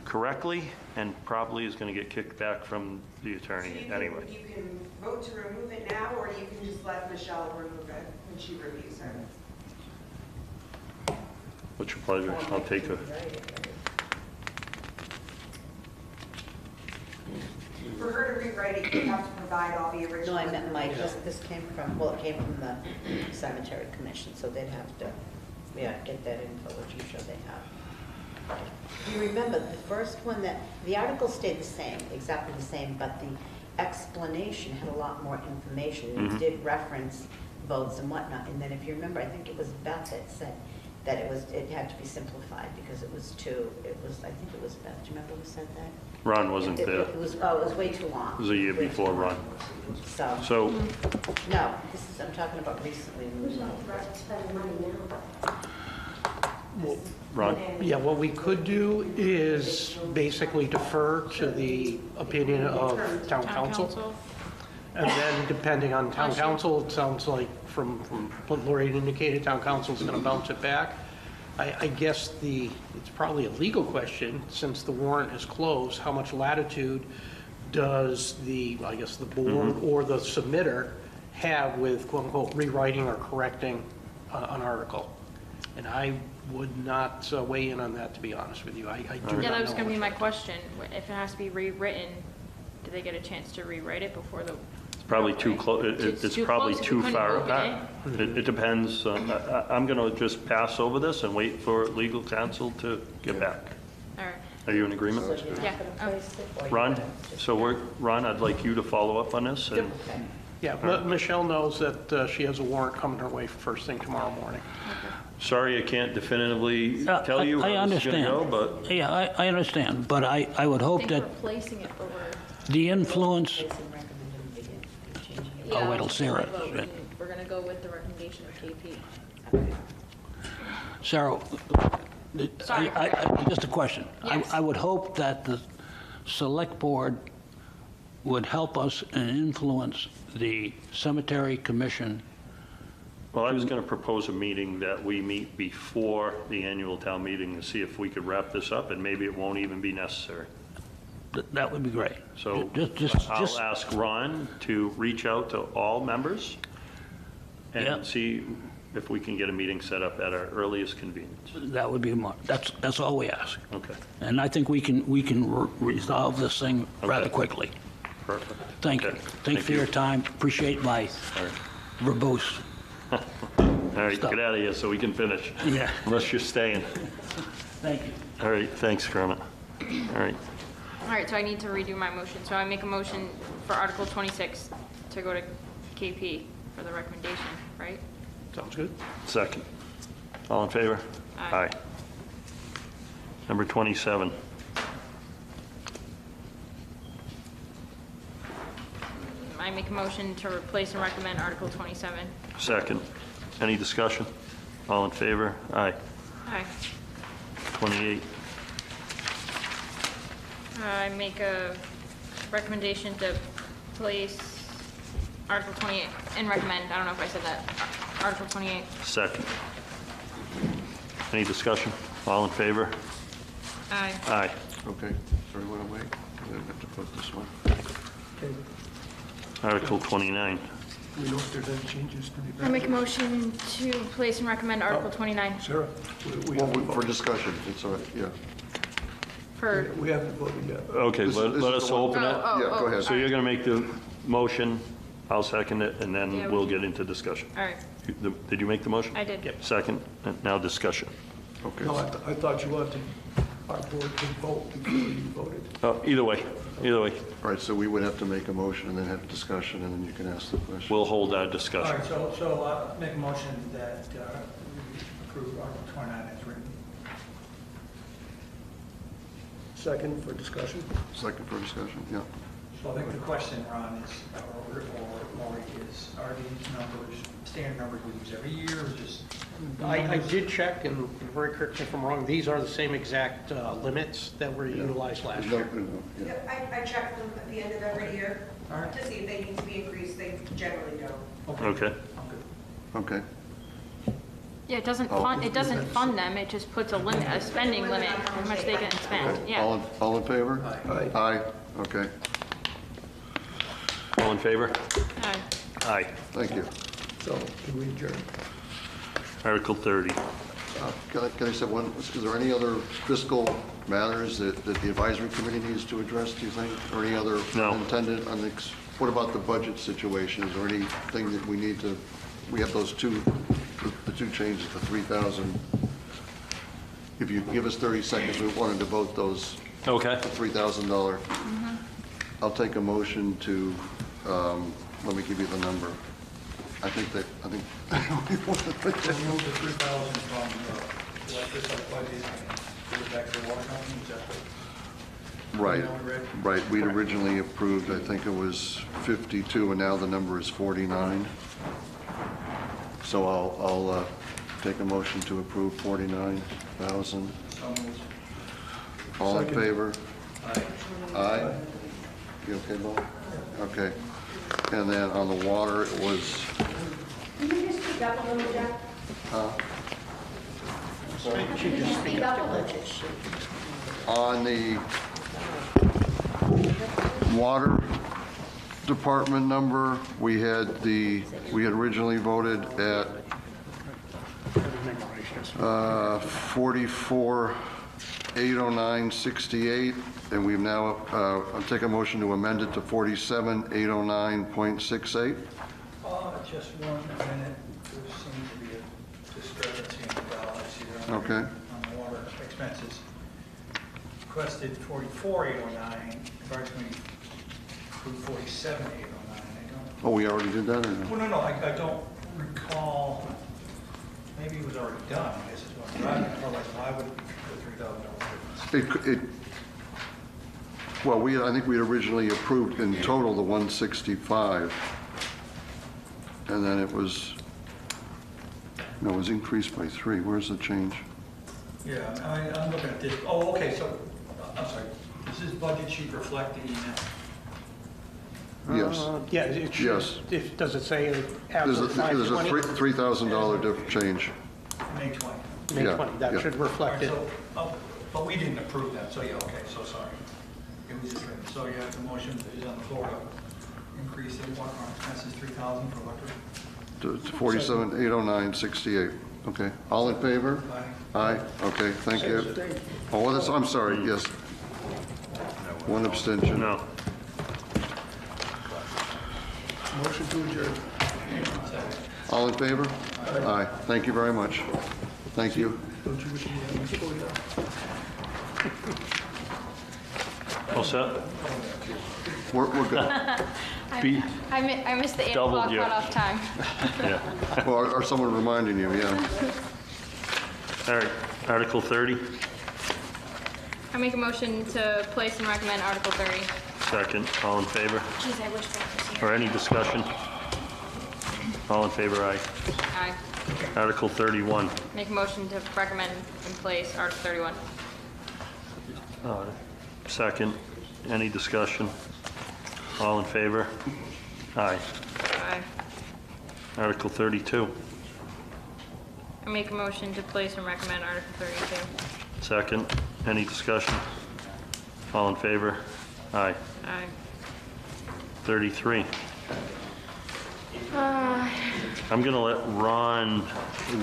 correctly and probably is going to get kicked back from the attorney anyway. You can vote to remove it now, or you can just let Michelle remove it when she reviews it. What's your pleasure? I'll take a, For her to rewrite it, you have to provide all the original. No, I meant Mike, this came from, well, it came from the cemetery commission, so they'd have to, get that info, which you sure they have. You remember, the first one the article stayed the same, exactly the same, but the explanation had a lot more information. It did reference votes and whatnot, and then if you remember, I think it was Beth that said that it had to be simplified because I think it was Beth, do you remember who said that? Ron wasn't there. It was way too long. It was a year Way too before long. Ron. So, So, no, I'm talking about recently. Ron, Yeah, what we could do is basically defer to the opinion of town council. And then depending on town council, it sounds like from what Lori had indicated, town council is going to bounce it back. I guess it's probably a legal question, since the warrant is closed, how much latitude does the board or the submitter have with quote unquote rewriting or correcting an article? And I would not weigh in on that, to be honest with you. I do not know. Yeah, that was gonna be my question. If it has to be rewritten, do they get a chance to rewrite it before the? it's probably too close, it's probably close if too we couldn't far open apart. It depends, I'm going to just pass over this and wait for legal counsel to get back. All right, Are you in agreement? yeah. Ron, Ron, I'd like you to follow up on this, and Yeah, Michelle knows that she has a warrant coming her way first thing tomorrow morning. sorry I can't definitively tell you how this is going to go, but Yeah, I understand, but I would I hope think that we're placing it over. the influence, Yeah, wait till Sarah- We're gonna go with the recommendation of KP. Sarah, Sorry. just a question. Yes. I would hope that the select board would help us and influence the cemetery commission. well, I was going to propose a meeting that we meet before the annual town meeting to see if we could wrap this up, and maybe it won't even be necessary. That would be great. So Just- I'll ask Ron to reach out to all members Yeah. and see if we can get a meeting set up at our earliest convenience. That would be, that's all we ask. Okay, And I think we can resolve this thing rather Okay. quickly. perfect. Thank you. Okay, Thanks for your time. Appreciate my verbose. All right, Stop. get out of here so we can finish. Yeah. Unless you're staying. Thank you. All right, thanks, Kermit. All right, All right, so I need to redo my motion. So I make a motion for Article 26 to go to KP for the recommendation, right? Sounds good? second. All in favor? Aye. Number 27. I make a motion to replace and recommend Article 27. Second. Any discussion? All in favor? Aye. Aye. 28. I make a recommendation to place Article 28 and recommend, I don't know if I said that, Article 28. Second. Any discussion? All in favor? Aye. Aye. Okay, so we want to wait? We have to put this one. Okay, Article 29. do we know if there's any changes to the? I make a motion to place and recommend Article 29 Sarah, we Well, haven't for voted. discussion, it's all right, yeah. for, We haven't voted yet. Okay, This- let this let is us the one- open it. Yeah, go ahead. So you're going to make the motion, I'll second it, and Yeah, then we we'll can- get into discussion. all right, Did you make the motion? I did. Second, and now discussion. Okay. No, I thought you wanted our board to vote before you voted. Either way, All right, so we would have to make a motion and then have a discussion, and then you can ask the question. we'll hold our All discussion. right, so make a motion that we approve Article 29 as written. Second for discussion? Second for discussion, yeah. So I think the question, Ron, is, or Lori, is, are these numbers standard numbers we use every year, or just? I did check, and Lori, correct me if I'm wrong, these are the same exact limits that were utilized last year. Yeah. Yep, I check them at the end of every year All right. to see if they need to be increased. They generally don't. Okay. I'm good. Okay. Yeah, it doesn't fund them, it just puts a limit, a spending limit, how much they can spend, yeah. All in favor? Aye. Aye, okay, All in favor? Aye. Aye. thank you. So, can we adjourn? Article 30. Can I say one, is there any other fiscal matters that the advisory committee needs to address, do you think? Or any other No. intended, what about the budget situation? Is there anything that we need to, we have those two, the two changes, the 3,000. If you give us 30 seconds, we wanted to vote those, Okay. the $3,000. I'll take a motion to, let me give you the number. I think. We'll move the 3,000 from electricity budget and put it back to the water company, is that the? Right, you know, Rick? right. We'd originally approved, I think it was 52, and now the number is 49. So I'll take a motion to approve 49,000. So moved. All in Second. favor? Aye. Aye? You okay, Bob? Okay. And then on the water, it was, Can you just speak up a little, Jack? Can you just speak up a little? on the water department number, we had originally voted at 44,809.68, and we've now, I'll take a motion to amend it to 47,809.68. Just 1 minute, there seems to be a discrepancy in the dollars here. Okay. On the water expenses. Requested 44,809, advisory committee approved 47,809. I don't, Oh, we already did that, or no? well, no, I don't recall, maybe it was already done, I guess is what I'm driving at. Otherwise, why would it be the $3,000 difference? Well, I think we originally approved in total the 165, and then it was increased by 3. Where's the change? Yeah, I'm looking at this, oh, okay, so, I'm sorry, does this budget sheet reflect the email? Yes. Yeah, it should. Yes. Does it say There's after a $3,000 change. May 20. May Yeah, 20, that yeah. should reflect it. So, but we didn't approve that, so yeah, okay, so sorry. It was just written, so yeah, the motion is on the floor to increase the water expenses 3,000 for electric. To 47,809.68. Okay. All in favor? Aye. Aye. Okay, thank you. Oh, that's, I'm sorry, yes. One abstention. No. Motion to adjourn. All in favor? Aye. Thank you very much. Thank you. Don't you wish you had much for you? All set? We're good. Be- I missed the 8 Doubled o'clock you. cutoff time. Yeah. Well, or someone reminding you, yeah. All right, Article 30, I make a motion to place and recommend Article 30. second. All in favor? Geez, I wish Frank was here. Or any discussion? All in favor, aye. Aye. Article 31, Make a motion to recommend and place Article 31. second. Any discussion? All in favor? Aye. Aye. Article 32, I make a motion to place and recommend Article 32. second. Any discussion? All in favor? Aye. Aye. 33. I'm going to let Ron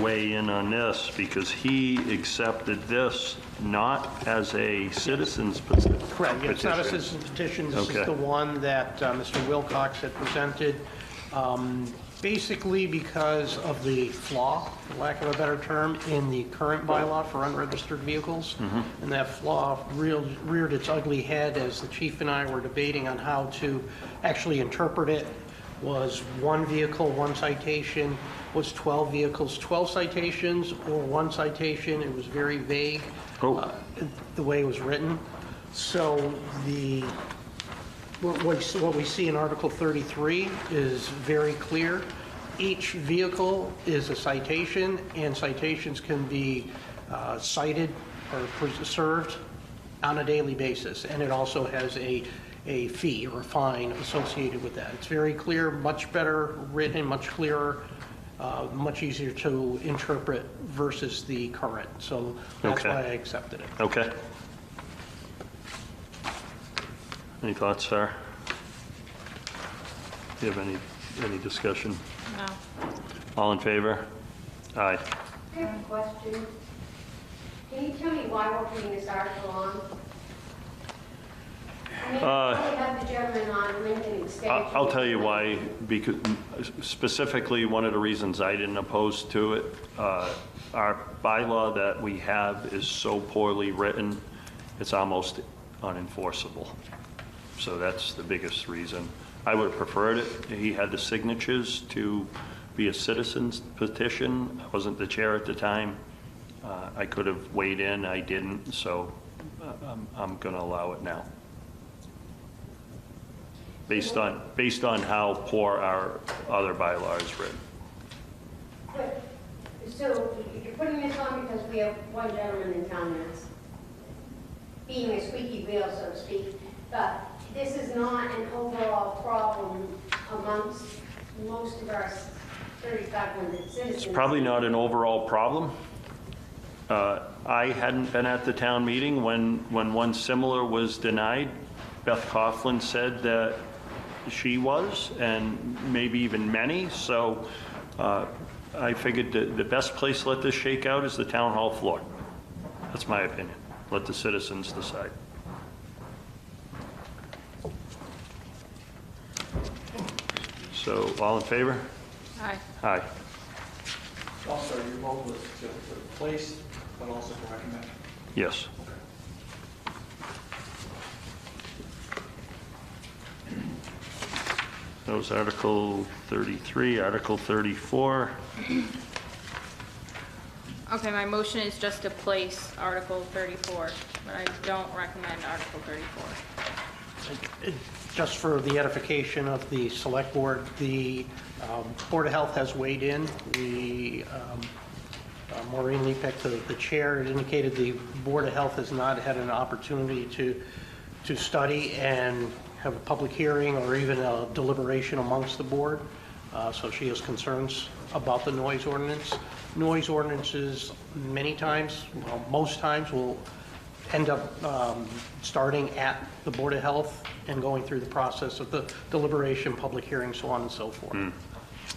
weigh in on this because he accepted this not as a citizen's petition. Correct, it's not a citizen's petition. This Okay. is the one that Mr. Wilcox had presented, basically because of the flaw, for lack of a better term, in the current bylaw for unregistered vehicles. And that flaw reared its ugly head as the chief and I were debating on how to actually interpret it. Was one vehicle, one citation, was 12 vehicles, 12 citations, or one citation? It was very vague, the way it was written. So what we see in Article 33 is very clear. Each vehicle is a citation, and citations can be cited or served on a daily basis. And it also has a fee or a fine associated with that. It's very clear, much better written, much clearer much easier to interpret versus the current. So that's Okay. why I accepted it. Okay. Any thoughts, Sarah? Do you have any discussion? No. All in favor? Aye. I have a question. Can you tell me why we're putting this article on? I mean, we have the gentleman on Lincoln Extension. I'll tell you why, because specifically, one of the reasons I didn't oppose to it, our bylaw that we have is so poorly written, it's almost unenforceable. So that's the biggest reason. I would have preferred it. He had the signatures to be a citizen's petition. I wasn't the chair at the time. I could have weighed in, I didn't, so I'm going to allow it now. Based on how poor our other bylaw is written. But, so you're putting this on because we have one gentleman in town that's being a squeaky wheel, so to speak, but this is not an overall problem amongst most of our 3,500 citizens. It's probably not an overall problem. I hadn't been at the town meeting when one similar was denied. Beth Coughlin said that she was, and maybe even many, so I figured the best place to let this shake out is the town hall floor. That's my opinion. Let the citizens decide. So, all in favor? Aye. Aye. Also, your vote was to place, but also to recommend. Yes. That was Article 33, Article 34. Okay, my motion is just to place Article 34, but I don't recommend Article 34. Just for the edification of the select board, the Board of Health has weighed in. Maureen Lepek, the chair, indicated the Board of Health has not had an opportunity to study and have a public hearing or even a deliberation amongst the board. So she has concerns about the noise ordinance. Noise ordinances many times, well, most times will end up starting at the Board of Health and going through the process of the deliberation, public hearing, so on and so forth.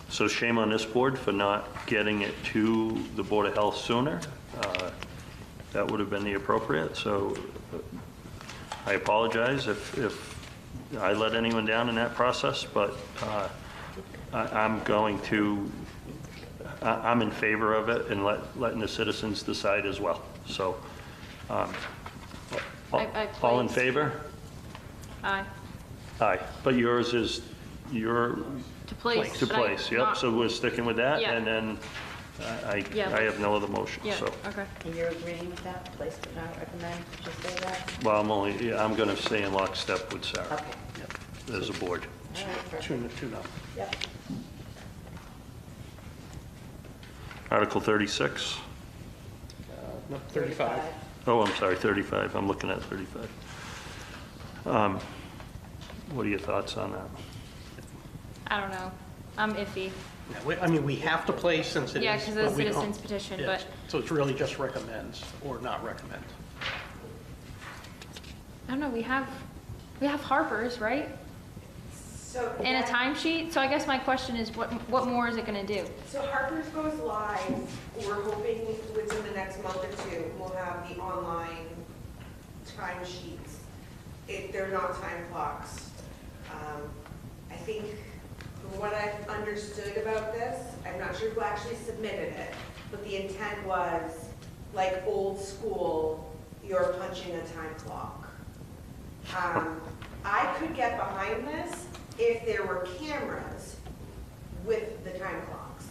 So shame on this board for not getting it to the Board of Health sooner. That would have been the appropriate, so I apologize if I let anyone down in that process, but I'm in favor of it and letting the citizens decide as well. So, all in favor? Aye. Aye, but yours is To place. to but I place, yep, not- so we're sticking with that, Yeah. and then Yeah. I have no other motion, Yeah, so. okay. And you're agreeing with that, place but not recommend, did you say that? Well, I'm going to stay in lockstep with Sarah Okay. as a board. All right, perfect. Two no. Yep. Article 36. No, 35. Oh, I'm sorry, 35. I'm looking at 35. What are your thoughts on that? I don't know. I'm iffy. I mean, we have to place since it is. Yeah, 'cause of the but we don't- citizens petition, Yes. but- So it's really just recommends or not recommend. I don't know, we have Harper's, right? So. And a timesheet, so I guess my question is, what more is it gonna do? So Harper's goes live, we're hoping within the next month or two, we'll have the online timesheets. They're not time clocks. I think from what I've understood about this, I'm not sure who actually submitted it, but the intent was, like old school, you're punching a time clock. I could get behind this if there were cameras with the time clocks.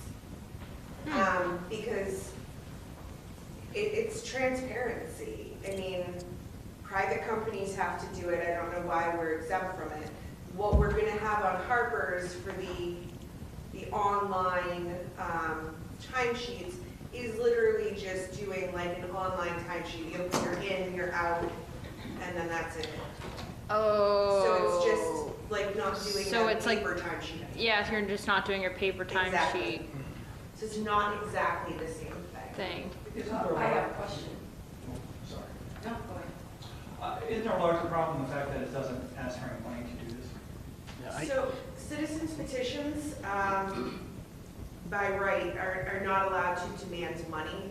Because it's transparency. I mean, private companies have to do it. I don't know why we're exempt from it. What we're gonna have on Harper's for the online timesheets is literally just doing like an online timesheet. You're in, you're out, and then that's it. Oh. So it's just like not doing So a it's like- paper timesheet. Yeah, if you're just not doing your paper timesheet. Exactly. It's not exactly the same thing. I have a question. Sorry. No, go ahead. Isn't there a larger problem in the fact that it doesn't ask for any money to do this? So citizens petitions, by right, are not allowed to demand money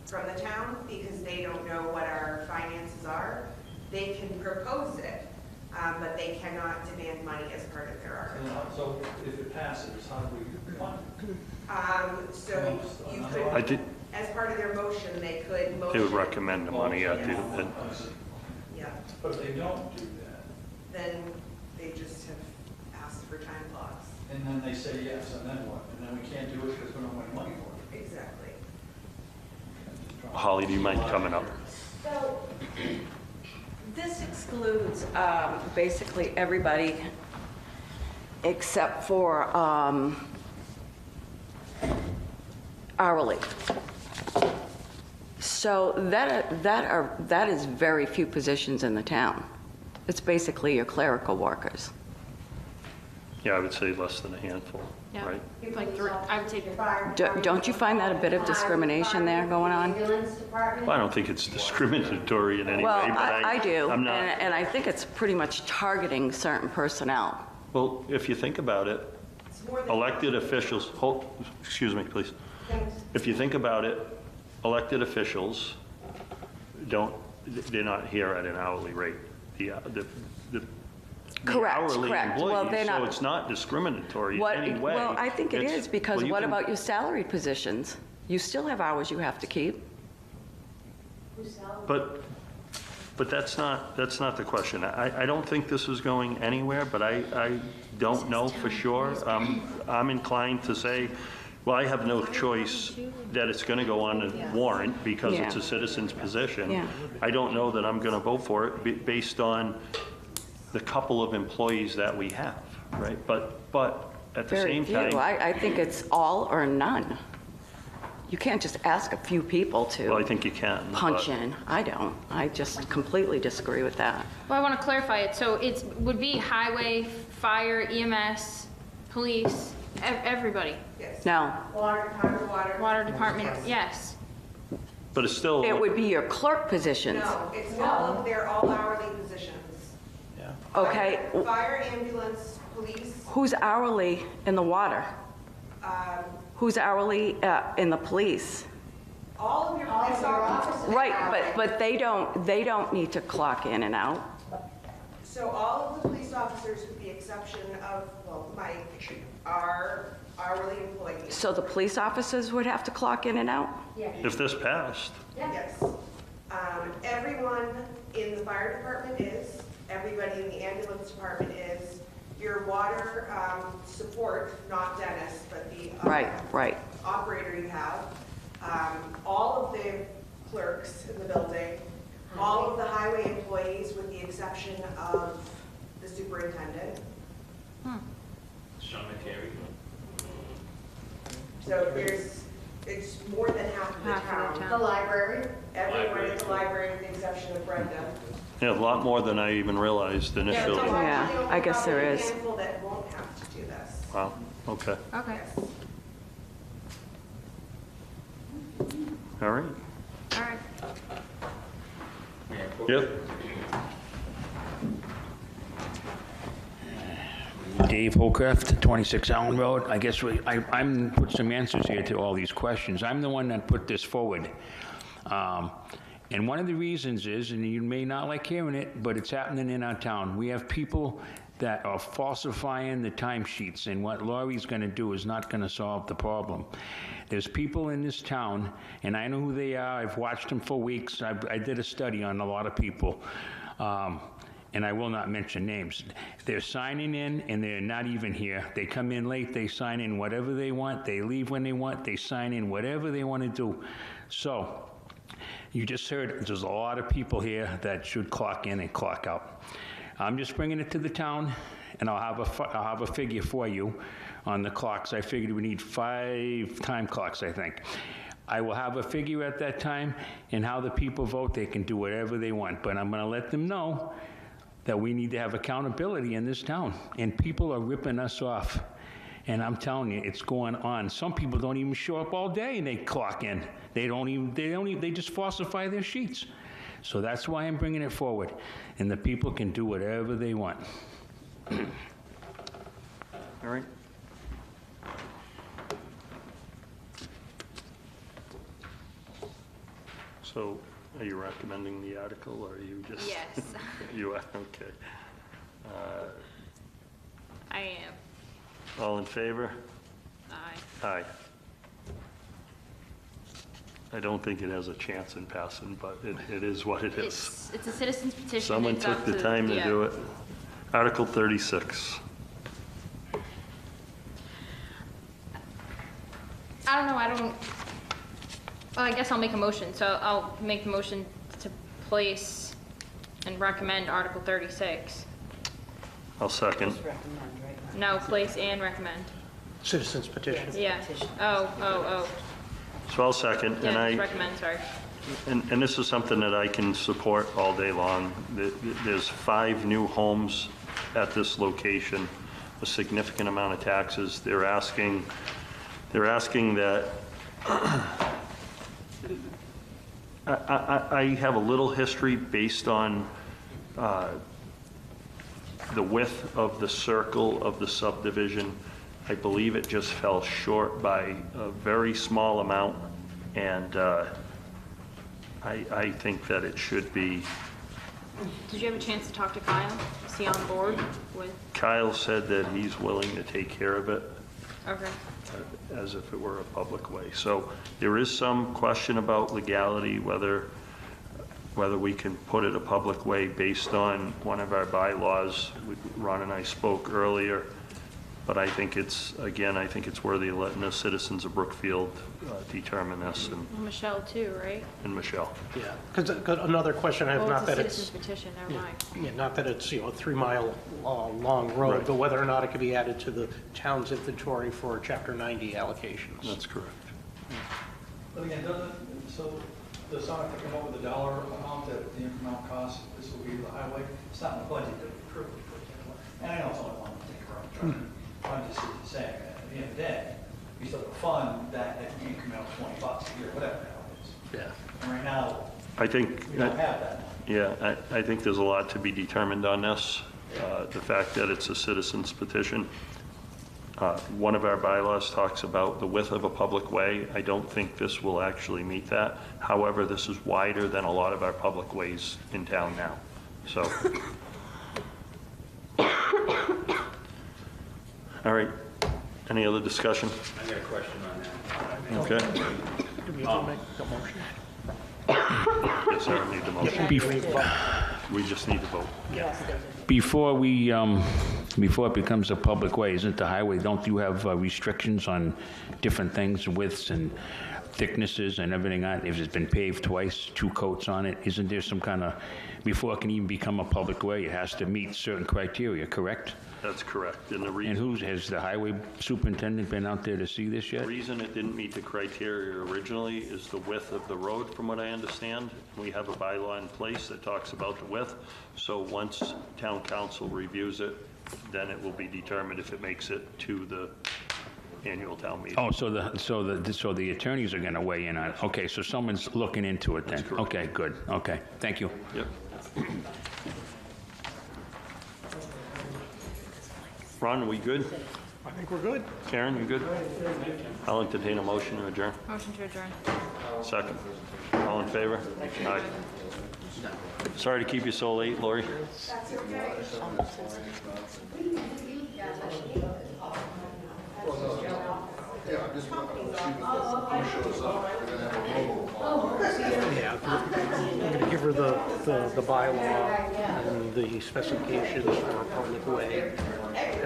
from the town because they don't know what our finances are. They can propose it, but they cannot demand money as part of their article. So if it passes, how do we fund it? So you I could, did, as part of their motion, they could they motion. would recommend the money at the, Yeah, But if they don't do that, then they just have asked for time blocks. and then they say yes, and then what? And then we can't do it because we don't have money for it. Exactly. Holly, do you mind coming up? So, this excludes basically everybody except for hourly. So that is very few positions in the town. It's basically your clerical workers. Yeah, I would say less than a handful, Yeah. right? Like three, I would say Don't you find that a bit of discrimination there going on? Well, I don't think it's discriminatory in any Well, way, but I do, I'm not. and I think it's pretty much targeting certain personnel. Well, if you think about it, It's more than. elected officials, excuse me, please. If you think about it, elected officials they're not here at an hourly rate. The Correct, hourly correct. Well, employees, they're so not- it's not discriminatory in any way. Well, I think it It's- is, because well, you what can- about your salaried positions? You still have hours you have to keep. But that's not the question. I don't think this is going anywhere, but I don't know for sure. I'm inclined to say, well, I have no choice that it's going to go on the warrant because it's Yeah. a citizen's position. Yeah. I don't know that I'm going to vote for it based on the couple of employees that we have, right? But at the Very same few. time, I think it's all or none. You can't just ask a few people well, I to think you can. punch but- in. I don't. I just completely disagree with that. Well, I want to clarify it. So it would be highway, fire, EMS, police, everybody. Yes. No, Water department, yes. But it's still. it would be your clerk positions. No, it's all, they're all hourly positions. Okay, Fire, ambulance, police, who's hourly in the water? Who's hourly in the police? all of your police officers. Right, but they don't need to clock in and out. So all of the police officers, with the exception of, well, Mike, are hourly employees. So the police officers would have to clock in and out? If this passed, Yes. Everyone in the fire department is, everybody in the ambulance department is, your water support, not Dennis, but the Right. operator you have, all of the clerks in the building, all of the highway employees with the exception of the superintendent. So it's more than half of the town. The library. Everyone at the library with the exception of Brenda. yeah, a lot more than I even realized initially. Yeah, I guess there is. There's only probably a handful that won't have to do this. Wow, okay, Okay, all right. all right. Yep. Dave Holcraft, 26 Allen Road. I guess I'm put some answers here to all these questions. I'm the one that put this forward. And one of the reasons is, and you may not like hearing it, but it's happening in our town. We have people that are falsifying the timesheets, and what Laurie's going to do is not going to solve the problem. There's people in this town, and I know who they are. I've watched them for weeks. I did a study on a lot of people. And I will not mention names. They're signing in and they're not even here. They come in late, they sign in whatever they want, they leave when they want, they sign in whatever they want to do. So, you just heard there's a lot of people here that should clock in and clock out. I'm just bringing it to the town, and I'll have a figure for you on the clocks. I figured we need 5 time clocks, I think. I will have a figure at that time, and how the people vote, they can do whatever they want. But I'm going to let them know that we need to have accountability in this town, and people are ripping us off. And I'm telling you, it's going on. Some people don't even show up all day and they clock in. They just falsify their sheets. So that's why I'm bringing it forward. And the people can do whatever they want. All right. So are you recommending the article, or are you just? Yes. You are, okay. I am. All in favor? Aye. Aye. I don't think it has a chance in passing, but it is what it is. It's a citizen's petition. Someone It's took up the time to yeah. do it. Article 36. I don't know, well, I guess I'll make a motion. So I'll make the motion to place and recommend Article 36. I'll second. Just recommend, right? No, place and recommend. Citizens petition. Yeah. Petition. Oh. So I'll second, and Yeah, I, just recommend, sorry. and this is something that I can support all day long. There's 5 new homes at this location, a significant amount of taxes. They're asking that, I have a little history based on the width of the circle of the subdivision. I believe it just fell short by a very small amount, and I think that it should be. Did you have a chance to talk to Kyle? Is he on board with? Kyle said that he's willing to take care of it Okay. as if it were a public way. So there is some question about legality, whether we can put it a public way based on one of our bylaws. Ron and I spoke earlier, but I think it's worthy of letting the citizens of Brookfield determine this, Michelle too, right? and Michelle. Yeah, because another question I have, Oh, not it's a that it's, citizen's petition, never yeah, mind. yeah, not that it's, a 3-mile long road, Right. but whether or not it could be added to the town's inventory for Chapter 90 allocations. That's correct. But again, so does someone have to come up with a dollar amount that the incremental cost, this will be the highway? It's not in the budget that we approved, for example. And I know it's only one thing, I'm just saying, at the end of the day, we still have to fund that incremental $20 a year, whatever the hell it is. Yeah. And right now, I think. we don't have that. Yeah, I think there's a lot to be determined on this. The fact that it's a citizen's petition. One of our bylaws talks about the width of a public way. I don't think this will actually meet that. However, this is wider than a lot of our public ways in town now. So. All right. Any other discussion? I got a question on that. Okay. Do we have to make the motion? Yes, I need the motion. We just need to vote. Yes, they do. Before it becomes a public way, isn't the highway, don't you have restrictions on different things, widths and thicknesses and everything on it? If it's been paved twice, 2 coats on it, isn't there some kind of, before it can even become a public way, it has to meet certain criteria, correct? That's correct. And the And has the highway superintendent been out there to see this yet? reason it didn't meet the criteria originally is the width of the road, from what I understand. We have a bylaw in place that talks about the width. So once town council reviews it, then it will be determined if it makes it to the annual town meeting. Oh, so the attorneys are going to weigh in on it. Okay, so someone's looking into it then. That's correct. Okay, good. Okay, thank you. Yep. Ron, are we good? I think we're good. Karen, you good? I'll entertain a motion to adjourn. Motion to adjourn. Second. All in favor? Aye. Sorry to keep you so late, Lori. That's okay. Yeah, I'm going to give her the bylaw and the specifications for a public way. And